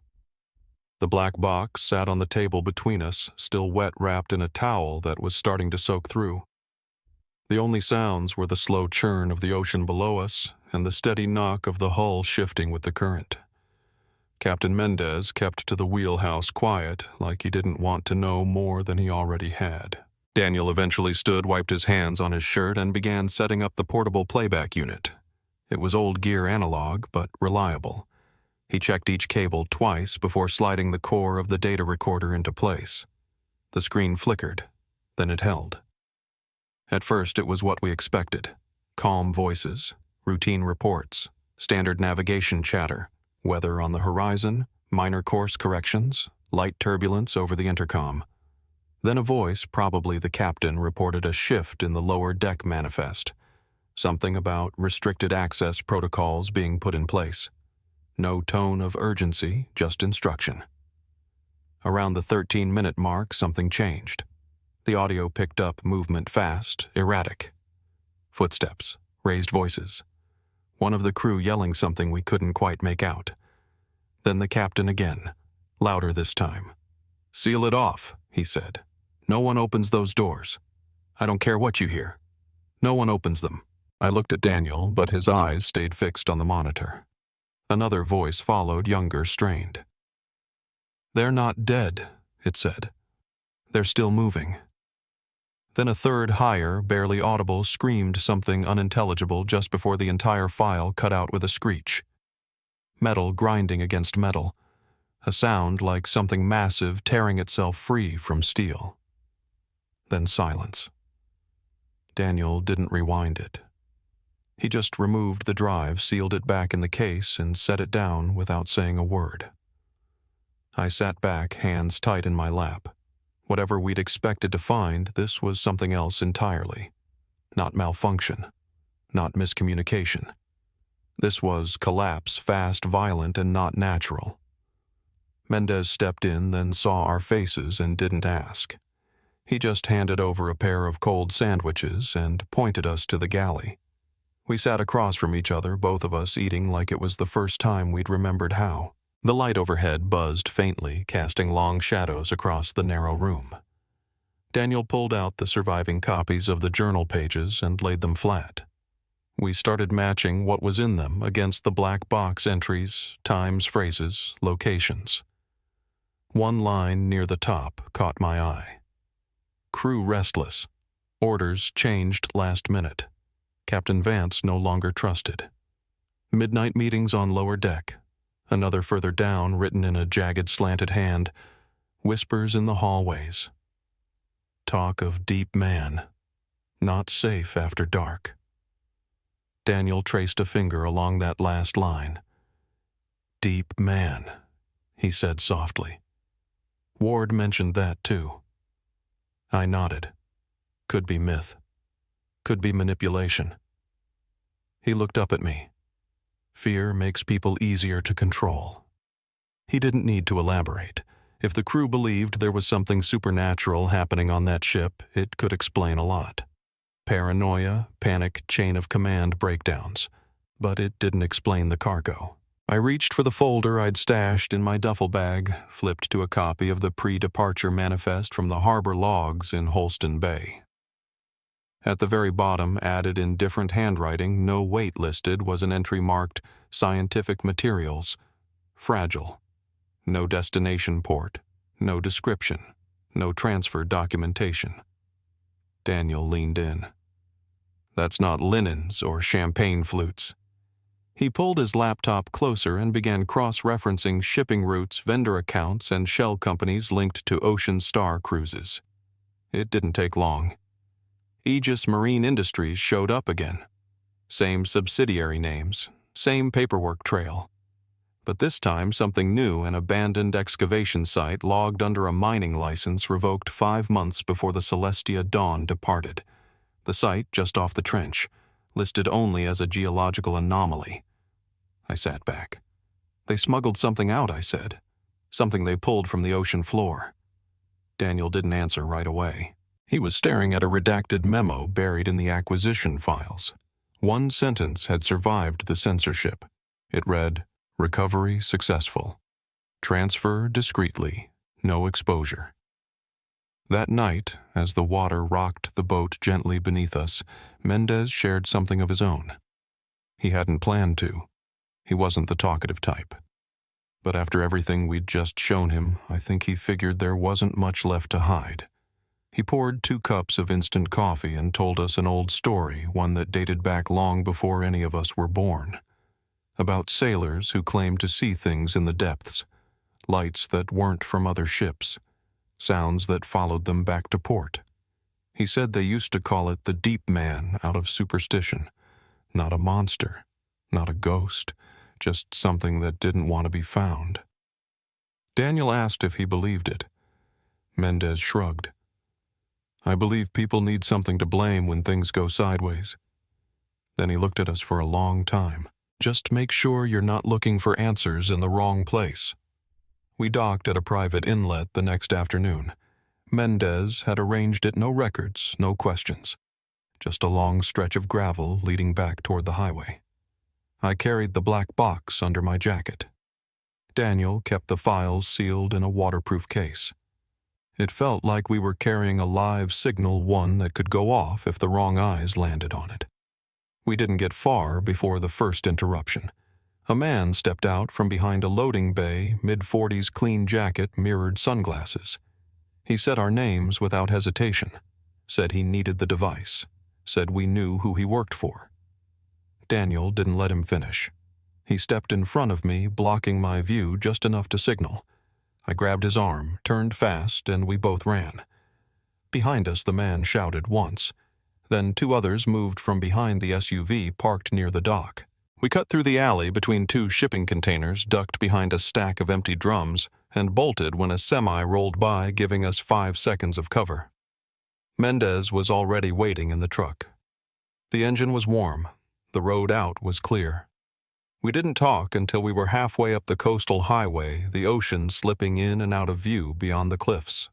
The black box sat on the table between us, still wet wrapped in a towel that was starting to soak through. The only sounds were the slow churn of the ocean below us and the steady knock of the hull shifting with the current. Captain Mendez kept to the wheelhouse quiet, like he didn't want to know more than he already had. Daniel eventually stood, wiped his hands on his shirt, and began setting up the portable playback unit. It was old gear analog, but reliable. He checked each cable twice before sliding the core of the data recorder into place. The screen flickered, then it held. At first, it was what we expected. Calm voices, routine reports, standard navigation chatter, weather on the horizon, minor course corrections, light turbulence over the intercom. Then a voice, probably the captain, reported a shift in the lower deck manifest. Something about restricted access protocols being put in place. No tone of urgency, just instruction. Around the 13-minute mark, something changed. The audio picked up movement fast, erratic. Footsteps, raised voices. One of the crew yelling something we couldn't quite make out. Then the captain again, louder this time. "Seal it off," he said. "No one opens those doors. I don't care what you hear. No one opens them." I looked at Daniel, but his eyes stayed fixed on the monitor. Another voice followed, younger, strained. "They're not dead," it said. "They're still moving." Then a third, higher, barely audible, screamed something unintelligible just before the entire file cut out with a screech. Metal grinding against metal, a sound like something massive tearing itself free from steel. Then silence. Daniel didn't rewind it. He just removed the drive, sealed it back in the case, and set it down without saying a word. I sat back, hands tight in my lap. Whatever we'd expected to find, this was something else entirely. Not malfunction, not miscommunication. This was collapse, fast, violent, and not natural. Mendez stepped in, then saw our faces and didn't ask. He just handed over a pair of cold sandwiches and pointed us to the galley. We sat across from each other, both of us eating like it was the first time we'd remembered how. The light overhead buzzed faintly, casting long shadows across the narrow room. Daniel pulled out the surviving copies of the journal pages and laid them flat. We started matching what was in them against the black box entries, times, phrases, locations. One line near the top caught my eye. Crew restless. Orders changed last minute. Captain Vance no longer trusted. Midnight meetings on lower deck. Another further down, written in a jagged, slanted hand. Whispers in the hallways. Talk of deep man. Not safe after dark. Daniel traced a finger along that last line. Deep man, he said softly. Ward mentioned that too. I nodded. Could be myth. Could be manipulation. He looked up at me. Fear makes people easier to control. He didn't need to elaborate. If the crew believed there was something supernatural happening on that ship, it could explain a lot. Paranoia, panic, chain of command breakdowns. But it didn't explain the cargo. I reached for the folder I'd stashed in my duffel bag, flipped to a copy of the pre-departure manifest from the harbor logs in Holston Bay. At the very bottom, added in different handwriting, no weight listed, was an entry marked Scientific Materials, Fragile. No destination port, no description, no transfer documentation. Daniel leaned in. That's not linens or champagne flutes. He pulled his laptop closer and began cross-referencing shipping routes, vendor accounts, and shell companies linked to Ocean Star cruises. It didn't take long. Aegis Marine Industries showed up again. Same subsidiary names, same paperwork trail. But this time something new, an abandoned excavation site logged under a mining license revoked 5 months before the Celestia Dawn departed. The site just off the trench, listed only as a geological anomaly. I sat back. They smuggled something out, I said. Something they pulled from the ocean floor. Daniel didn't answer right away. He was staring at a redacted memo buried in the acquisition files. One sentence had survived the censorship. It read, "Recovery successful. Transfer discreetly. No exposure." That night, as the water rocked the boat gently beneath us, Mendez shared something of his own. He hadn't planned to. He wasn't the talkative type. But after everything we'd just shown him, I think he figured there wasn't much left to hide. He poured 2 cups of instant coffee and told us an old story, one that dated back long before any of us were born. About sailors who claimed to see things in the depths, lights that weren't from other ships, sounds that followed them back to port. He said they used to call it the deep man out of superstition. Not a monster, not a ghost, just something that didn't want to be found. Daniel asked if he believed it. Mendez shrugged. I believe people need something to blame when things go sideways. Then he looked at us for a long time. Just make sure you're not looking for answers in the wrong place. We docked at a private inlet the next afternoon. Mendez had arranged it, no records, no questions. Just a long stretch of gravel leading back toward the highway. I carried the black box under my jacket. Daniel kept the files sealed in a waterproof case. It felt like we were carrying a live signal, one that could go off if the wrong eyes landed on it. We didn't get far before the first interruption. A man stepped out from behind a loading bay, mid-40s clean jacket, mirrored sunglasses. He said our names without hesitation, said he needed the device, said we knew who he worked for. Daniel didn't let him finish. He stepped in front of me, blocking my view just enough to signal. I grabbed his arm, turned fast, and we both ran. Behind us, the man shouted once. Then 2 others moved from behind the SUV parked near the dock. We cut through the alley between 2 shipping containers, ducked behind a stack of empty drums, and bolted when a semi rolled by, giving us 5 seconds of cover. Mendez was already waiting in the truck. The engine was warm. The road out was clear. We didn't talk until we were halfway up the coastal highway, the ocean slipping in and out of view beyond the cliffs.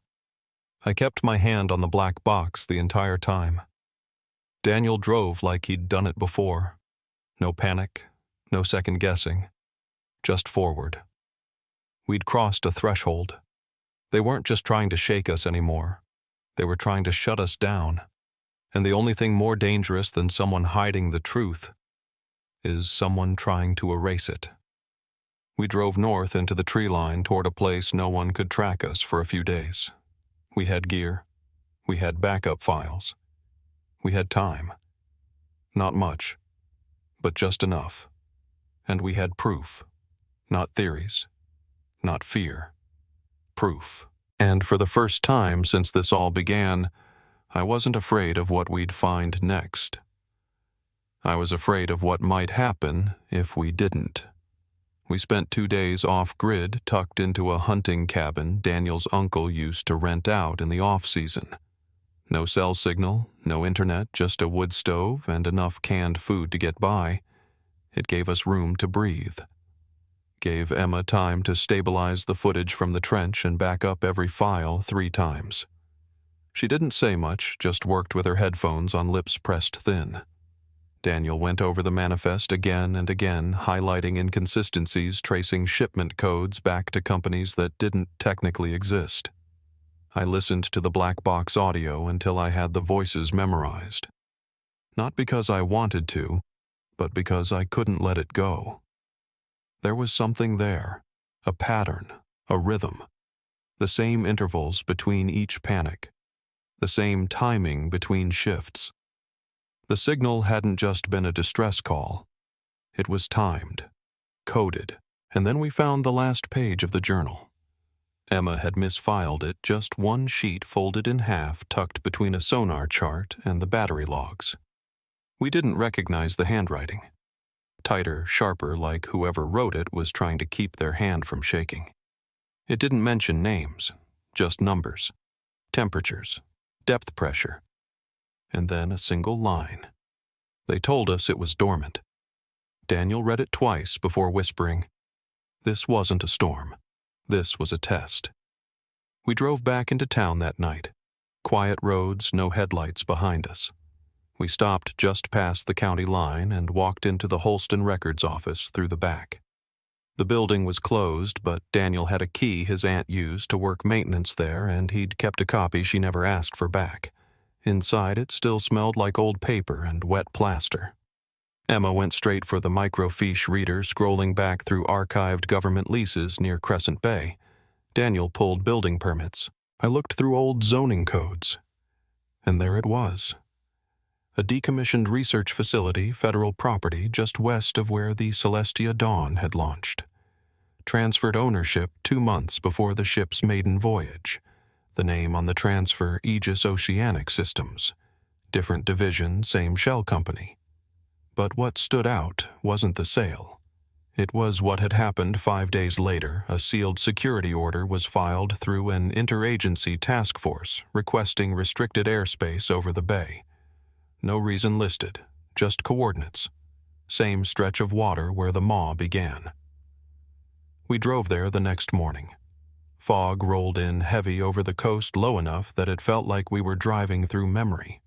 I kept my hand on the black box the entire time. Daniel drove like he'd done it before. No panic, no second guessing, just forward. We'd crossed a threshold. They weren't just trying to shake us anymore. They were trying to shut us down. And the only thing more dangerous than someone hiding the truth is someone trying to erase it. We drove north into the tree line toward a place no one could track us for a few days. We had gear. We had backup files. We had time. Not much, but just enough. And we had proof. Not theories. Not fear. Proof. And for the first time since this all began, I wasn't afraid of what we'd find next. I was afraid of what might happen if we didn't. We spent 2 days off-grid, tucked into a hunting cabin Daniel's uncle used to rent out in the off-season. No cell signal, no internet, just a wood stove and enough canned food to get by. It gave us room to breathe. Gave Emma time to stabilize the footage from the trench and back up every file 3 times. She didn't say much, just worked with her headphones on lips pressed thin. Daniel went over the manifest again and again, highlighting inconsistencies, tracing shipment codes back to companies that didn't technically exist. I listened to the black box audio until I had the voices memorized. Not because I wanted to, but because I couldn't let it go. There was something there, a pattern, a rhythm, the same intervals between each panic, the same timing between shifts. The signal hadn't just been a distress call. It was timed, coded, and then we found the last page of the journal. Emma had misfiled it, just 1 sheet folded in half, tucked between a sonar chart and the battery logs. We didn't recognize the handwriting. Tighter, sharper, like whoever wrote it was trying to keep their hand from shaking. It didn't mention names, just numbers, temperatures, depth pressure, and then a single line. They told us it was dormant. Daniel read it twice before whispering, "This wasn't a storm. This was a test." We drove back into town that night. Quiet roads, no headlights behind us. We stopped just past the county line and walked into the Holston Records office through the back. The building was closed, but Daniel had a key his aunt used to work maintenance there, and he'd kept a copy she never asked for back. Inside, it still smelled like old paper and wet plaster. Emma went straight for the microfiche reader, scrolling back through archived government leases near Crescent Bay. Daniel pulled building permits. I looked through old zoning codes. And there it was. A decommissioned research facility, federal property, just west of where the Celestia Dawn had launched. Transferred ownership 2 months before the ship's maiden voyage. The name on the transfer, Aegis Oceanic Systems. Different division, same shell company. But what stood out wasn't the sale. It was what had happened 5 days later. A sealed security order was filed through an interagency task force requesting restricted airspace over the bay. No reason listed, just coordinates. Same stretch of water where the maw began. We drove there the next morning. Fog rolled in heavy over the coast low enough that it felt like we were driving through memory.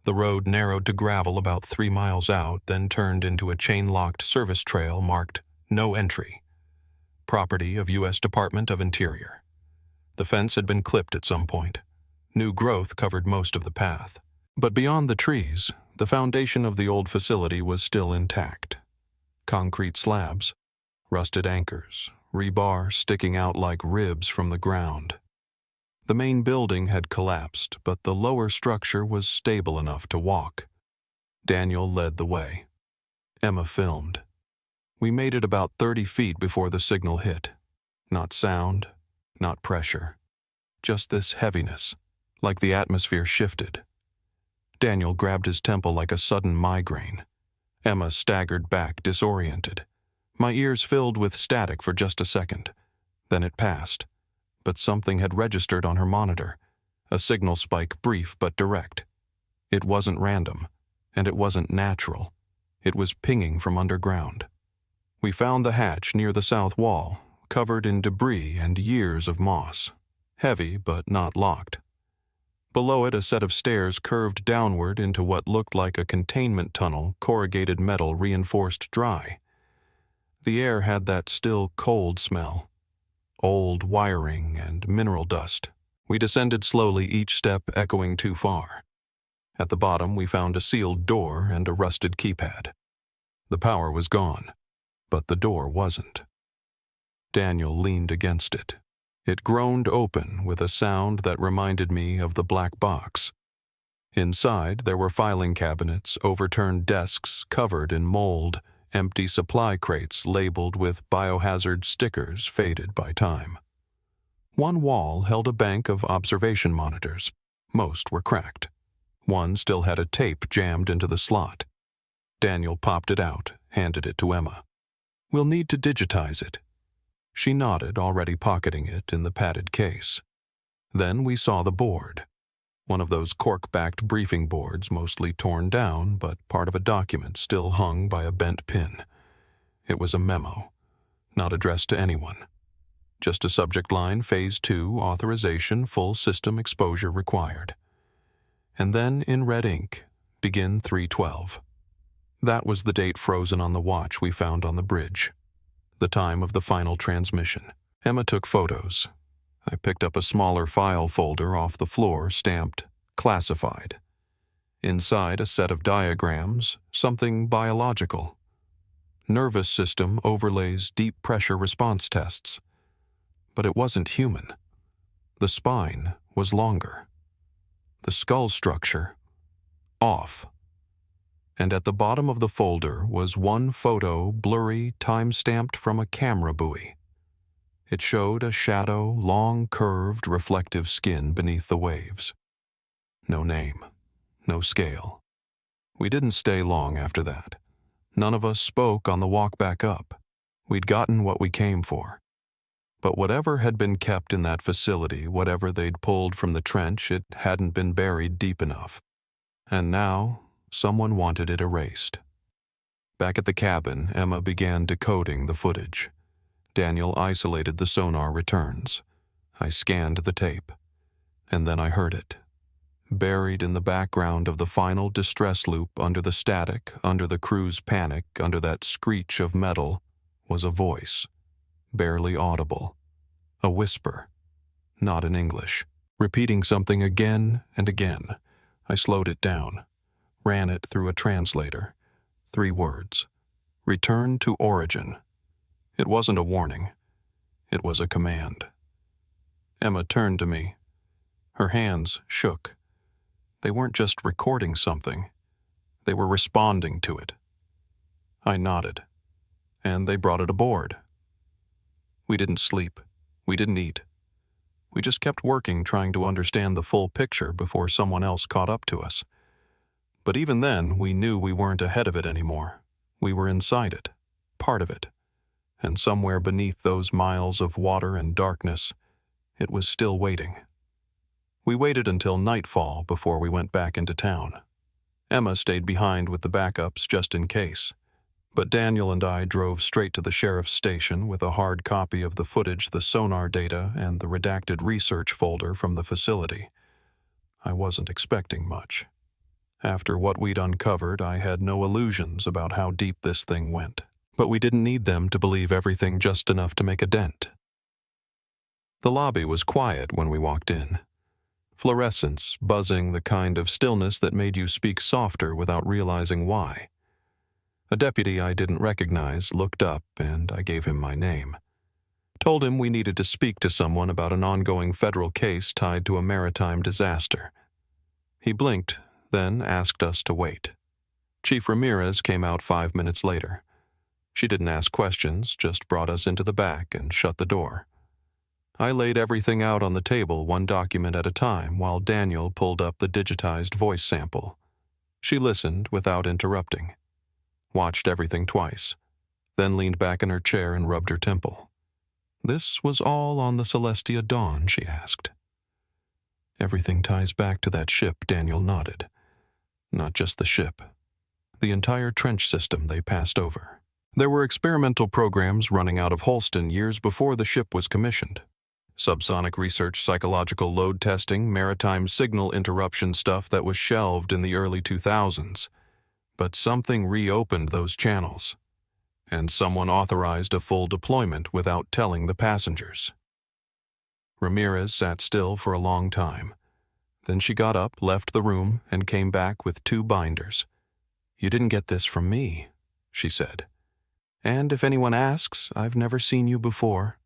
The road narrowed to gravel about 3 miles out, then turned into a chain-locked service trail marked "No Entry." Property of U.S. Department of Interior. The fence had been clipped at some point. New growth covered most of the path. But beyond the trees, the foundation of the old facility was still intact. Concrete slabs, rusted anchors, rebar sticking out like ribs from the ground. The main building had collapsed, but the lower structure was stable enough to walk. Daniel led the way. Emma filmed. We made it about 30 feet before the signal hit. Not sound, not pressure. Just this heaviness, like the atmosphere shifted. Daniel grabbed his temple like a sudden migraine. Emma staggered back, disoriented. My ears filled with static for just a second. Then it passed, but something had registered on her monitor, a signal spike brief but direct. It wasn't random, and it wasn't natural. It was pinging from underground. We found the hatch near the south wall, covered in debris and years of moss, heavy but not locked. Below it, a set of stairs curved downward into what looked like a containment tunnel, corrugated metal reinforced dry. The air had that still cold smell, old wiring and mineral dust. We descended slowly, each step echoing too far. At the bottom, we found a sealed door and a rusted keypad. The power was gone, but the door wasn't. Daniel leaned against it. It groaned open with a sound that reminded me of the black box. Inside, there were filing cabinets, overturned desks covered in mold, empty supply crates labeled with biohazard stickers faded by time. One wall held a bank of observation monitors. Most were cracked. One still had a tape jammed into the slot. Daniel popped it out, handed it to Emma. "We'll need to digitize it." She nodded, already pocketing it in the padded case. Then we saw the board. One of those cork-backed briefing boards, mostly torn down, but part of a document still hung by a bent pin. It was a memo, not addressed to anyone. Just a subject line, Phase 2, authorization, full system exposure required. And then, in red ink, begin 3/12. That was the date frozen on the watch we found on the bridge. The time of the final transmission. Emma took photos. I picked up a smaller file folder off the floor stamped classified. Inside, a set of diagrams, something biological. Nervous system overlays deep pressure response tests. But it wasn't human. The spine was longer. The skull structure off. And at the bottom of the folder was one photo, blurry, time-stamped from a camera buoy. It showed a shadow, long, curved, reflective skin beneath the waves. No name, no scale. We didn't stay long after that. None of us spoke on the walk back up. We'd gotten what we came for. But whatever had been kept in that facility, whatever they'd pulled from the trench, it hadn't been buried deep enough. And now, someone wanted it erased. Back at the cabin, Emma began decoding the footage. Daniel isolated the sonar returns. I scanned the tape. And then I heard it. Buried in the background of the final distress loop, under the static, under the crew's panic, under that screech of metal, was a voice. Barely audible. A whisper. Not in English. Repeating something again and again. I slowed it down. Ran it through a translator. 3 words. Return to origin. It wasn't a warning. It was a command. Emma turned to me. Her hands shook. They weren't just recording something. They were responding to it. I nodded. And they brought it aboard. We didn't sleep. We didn't eat. We just kept working, trying to understand the full picture before someone else caught up to us. But even then, we knew we weren't ahead of it anymore. We were inside it, part of it. And somewhere beneath those miles of water and darkness, it was still waiting. We waited until nightfall before we went back into town. Emma stayed behind with the backups just in case. But Daniel and I drove straight to the sheriff's station with a hard copy of the footage, the sonar data, and the redacted research folder from the facility. I wasn't expecting much. After what we'd uncovered, I had no illusions about how deep this thing went. But we didn't need them to believe everything just enough to make a dent. The lobby was quiet when we walked in. Fluorescents, buzzing, the kind of stillness that made you speak softer without realizing why. A deputy I didn't recognize looked up, and I gave him my name. Told him we needed to speak to someone about an ongoing federal case tied to a maritime disaster. He blinked, then asked us to wait. Chief Ramirez came out 5 minutes later. She didn't ask questions, just brought us into the back and shut the door. I laid everything out on the table, one document at a time, while Daniel pulled up the digitized voice sample. She listened without interrupting. Watched everything twice, then leaned back in her chair and rubbed her temple. This was all on the Celestia Dawn, she asked. Everything ties back to that ship, Daniel nodded. Not just the ship. The entire trench system they passed over. There were experimental programs running out of Holston years before the ship was commissioned. Subsonic research, psychological load testing, maritime signal interruption stuff that was shelved in the early 2000s. But something reopened those channels, and someone authorized a full deployment without telling the passengers. Ramirez sat still for a long time. Then she got up, left the room, and came back with 2 binders. "You didn't get this from me," she said. "And if anyone asks, I've never seen you before."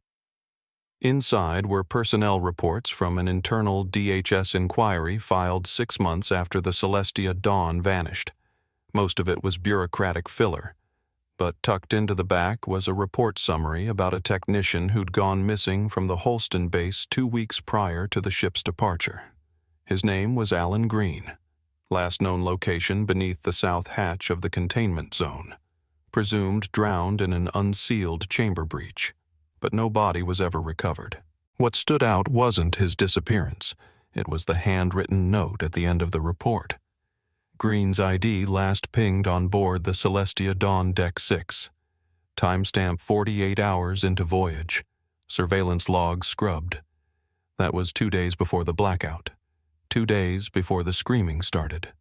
Inside were personnel reports from an internal DHS inquiry filed 6 months after the Celestia Dawn vanished. Most of it was bureaucratic filler, but tucked into the back was a report summary about a technician who'd gone missing from the Holston base 2 weeks prior to the ship's departure. His name was Alan Green. Last known location beneath the south hatch of the containment zone. Presumed drowned in an unsealed chamber breach, but no body was ever recovered. What stood out wasn't his disappearance. It was the handwritten note at the end of the report. Green's ID last pinged on board the Celestia Dawn Deck 6. Timestamp 48 hours into voyage. Surveillance log scrubbed. That was 2 days before the blackout. 2 days before the screaming started.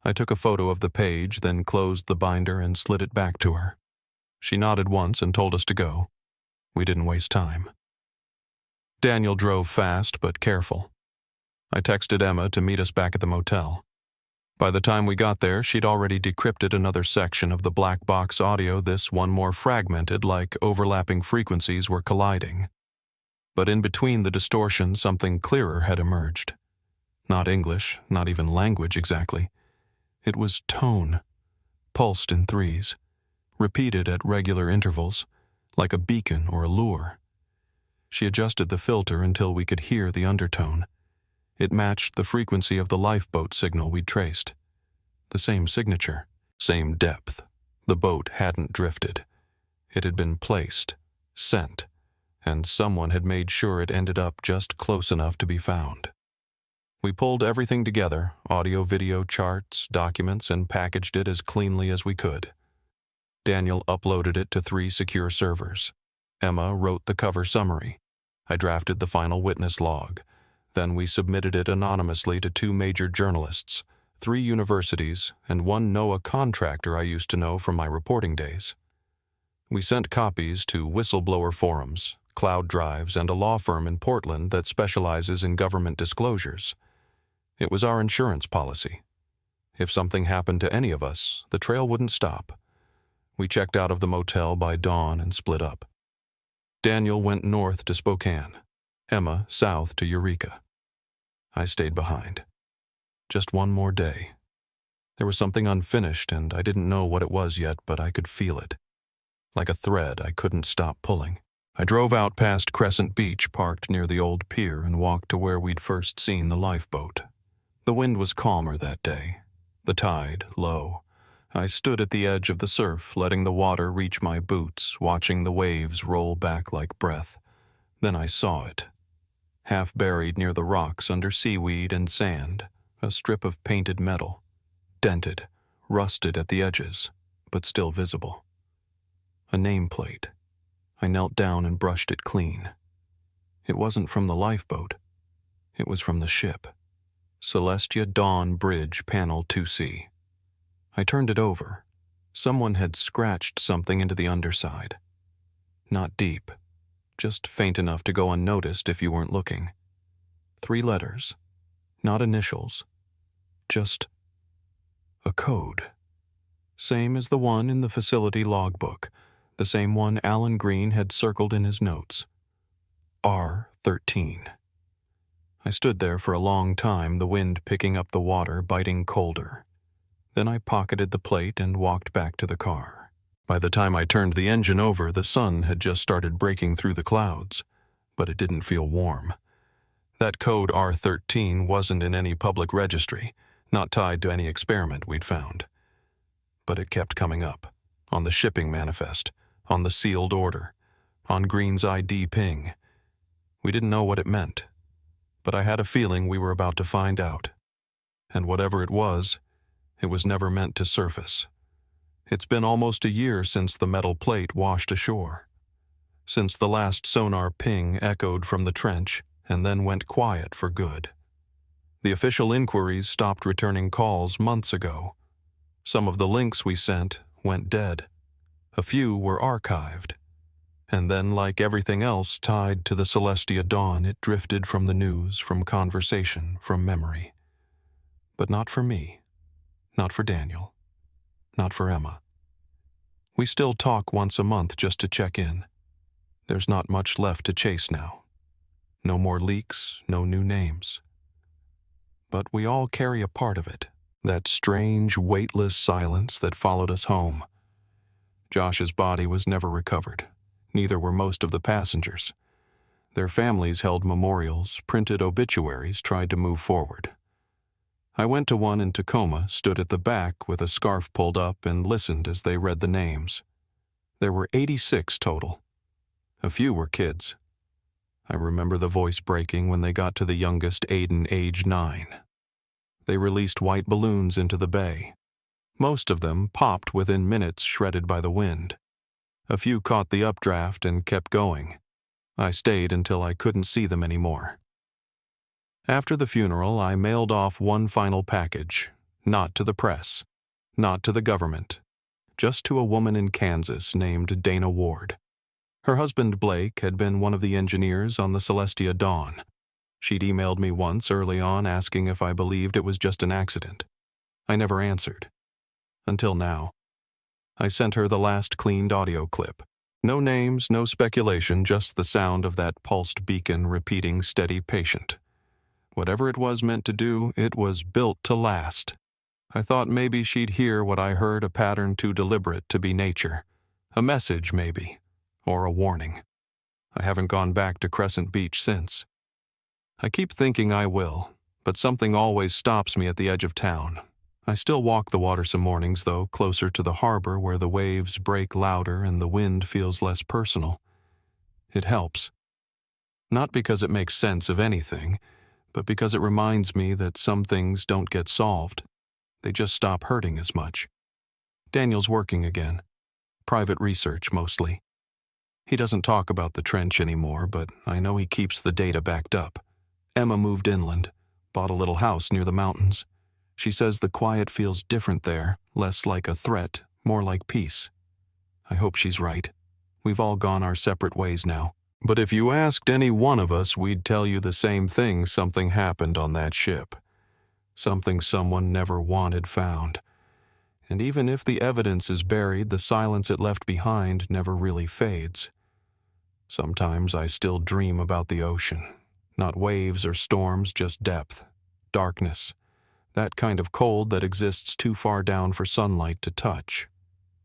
I took a photo of the page, then closed the binder and slid it back to her. She nodded once and told us to go. We didn't waste time. Daniel drove fast but careful. I texted Emma to meet us back at the motel. By the time we got there, she'd already decrypted another section of the black box audio, this one more fragmented, like overlapping frequencies were colliding. But in between the distortion, something clearer had emerged. Not English, not even language exactly. It was tone, pulsed in 3s, repeated at regular intervals, like a beacon or a lure. She adjusted the filter until we could hear the undertone. It matched the frequency of the lifeboat signal we'd traced. The same signature, same depth. The boat hadn't drifted. It had been placed, sent, and someone had made sure it ended up just close enough to be found. We pulled everything together, audio, video, charts, documents, and packaged it as cleanly as we could. Daniel uploaded it to 3 secure servers. Emma wrote the cover summary. I drafted the final witness log. Then we submitted it anonymously to 2 major journalists, 3 universities, and 1 NOAA contractor I used to know from my reporting days. We sent copies to whistleblower forums, cloud drives, and a law firm in Portland that specializes in government disclosures. It was our insurance policy. If something happened to any of us, the trail wouldn't stop. We checked out of the motel by dawn and split up. Daniel went north to Spokane, Emma south to Eureka. I stayed behind. Just one more day. There was something unfinished, and I didn't know what it was yet, but I could feel it. Like a thread I couldn't stop pulling. I drove out past Crescent Beach, parked near the old pier, and walked to where we'd first seen the lifeboat. The wind was calmer that day, the tide low. I stood at the edge of the surf, letting the water reach my boots, watching the waves roll back like breath. Then I saw it. Half buried near the rocks under seaweed and sand, a strip of painted metal, dented, rusted at the edges, but still visible. A nameplate. I knelt down and brushed it clean. It wasn't from the lifeboat. It was from the ship. Celestia Dawn Bridge Panel 2C. I turned it over. Someone had scratched something into the underside. Not deep, just faint enough to go unnoticed if you weren't looking. 3 letters, not initials, just a code. Same as the one in the facility logbook, the same one Alan Green had circled in his notes. R13. I stood there for a long time, the wind picking up the water, biting colder. Then I pocketed the plate and walked back to the car. By the time I turned the engine over, the sun had just started breaking through the clouds, but it didn't feel warm. That code R13 wasn't in any public registry, not tied to any experiment we'd found. But it kept coming up, on the shipping manifest, on the sealed order. on Green's ID ping. We didn't know what it meant, but I had a feeling we were about to find out. And whatever it was never meant to surface. It's been almost a year since the metal plate washed ashore, since the last sonar ping echoed from the trench and then went quiet for good. The official inquiries stopped returning calls months ago. Some of the links we sent went dead. A few were archived. And then, like everything else tied to the Celestia Dawn, it drifted from the news, from conversation, from memory. But not for me. Not for Daniel. Not for Emma. We still talk once a month just to check in. There's not much left to chase now. No more leaks, no new names. But we all carry a part of it, that strange, weightless silence that followed us home. Josh's body was never recovered. Neither were most of the passengers. Their families held memorials, printed obituaries, tried to move forward. I went to one in Tacoma, stood at the back with a scarf pulled up, and listened as they read the names. There were 86 total. A few were kids. I remember the voice breaking when they got to the youngest, Aiden, age 9. They released white balloons into the bay. Most of them popped within minutes, shredded by the wind. A few caught the updraft and kept going. I stayed until I couldn't see them anymore. After the funeral, I mailed off one final package, not to the press, not to the government, just to a woman in Kansas named Dana Ward. Her husband Blake had been one of the engineers on the Celestia Dawn. She'd emailed me once early on asking if I believed it was just an accident. I never answered. Until now. I sent her the last cleaned audio clip. No names, no speculation, just the sound of that pulsed beacon repeating steady patient. Whatever it was meant to do, it was built to last. I thought maybe she'd hear what I heard, a pattern too deliberate to be nature. A message, maybe. Or a warning. I haven't gone back to Crescent Beach since. I keep thinking I will, but something always stops me at the edge of town. I still walk the water some mornings, though, closer to the harbor where the waves break louder and the wind feels less personal. It helps. Not because it makes sense of anything, but because it reminds me that some things don't get solved. They just stop hurting as much. Daniel's working again. Private research, mostly. He doesn't talk about the trench anymore, but I know he keeps the data backed up. Emma moved inland, bought a little house near the mountains. She says the quiet feels different there, less like a threat, more like peace. I hope she's right. We've all gone our separate ways now. But if you asked any one of us, we'd tell you the same thing. Something happened on that ship. Something someone never wanted found. And even if the evidence is buried, the silence it left behind never really fades. Sometimes I still dream about the ocean. Not waves or storms, just depth, darkness. That kind of cold that exists too far down for sunlight to touch.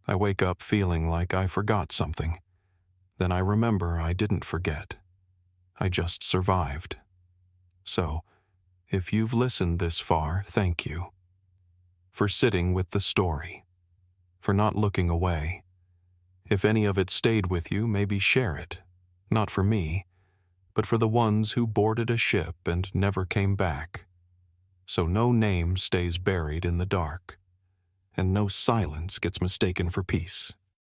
I wake up feeling like I forgot something. Then I remember I didn't forget. I just survived. So, if you've listened this far, thank you. For sitting with the story. For not looking away. If any of it stayed with you, maybe share it. Not for me, but for the ones who boarded a ship and never came back. So no name stays buried in the dark, and no silence gets mistaken for peace.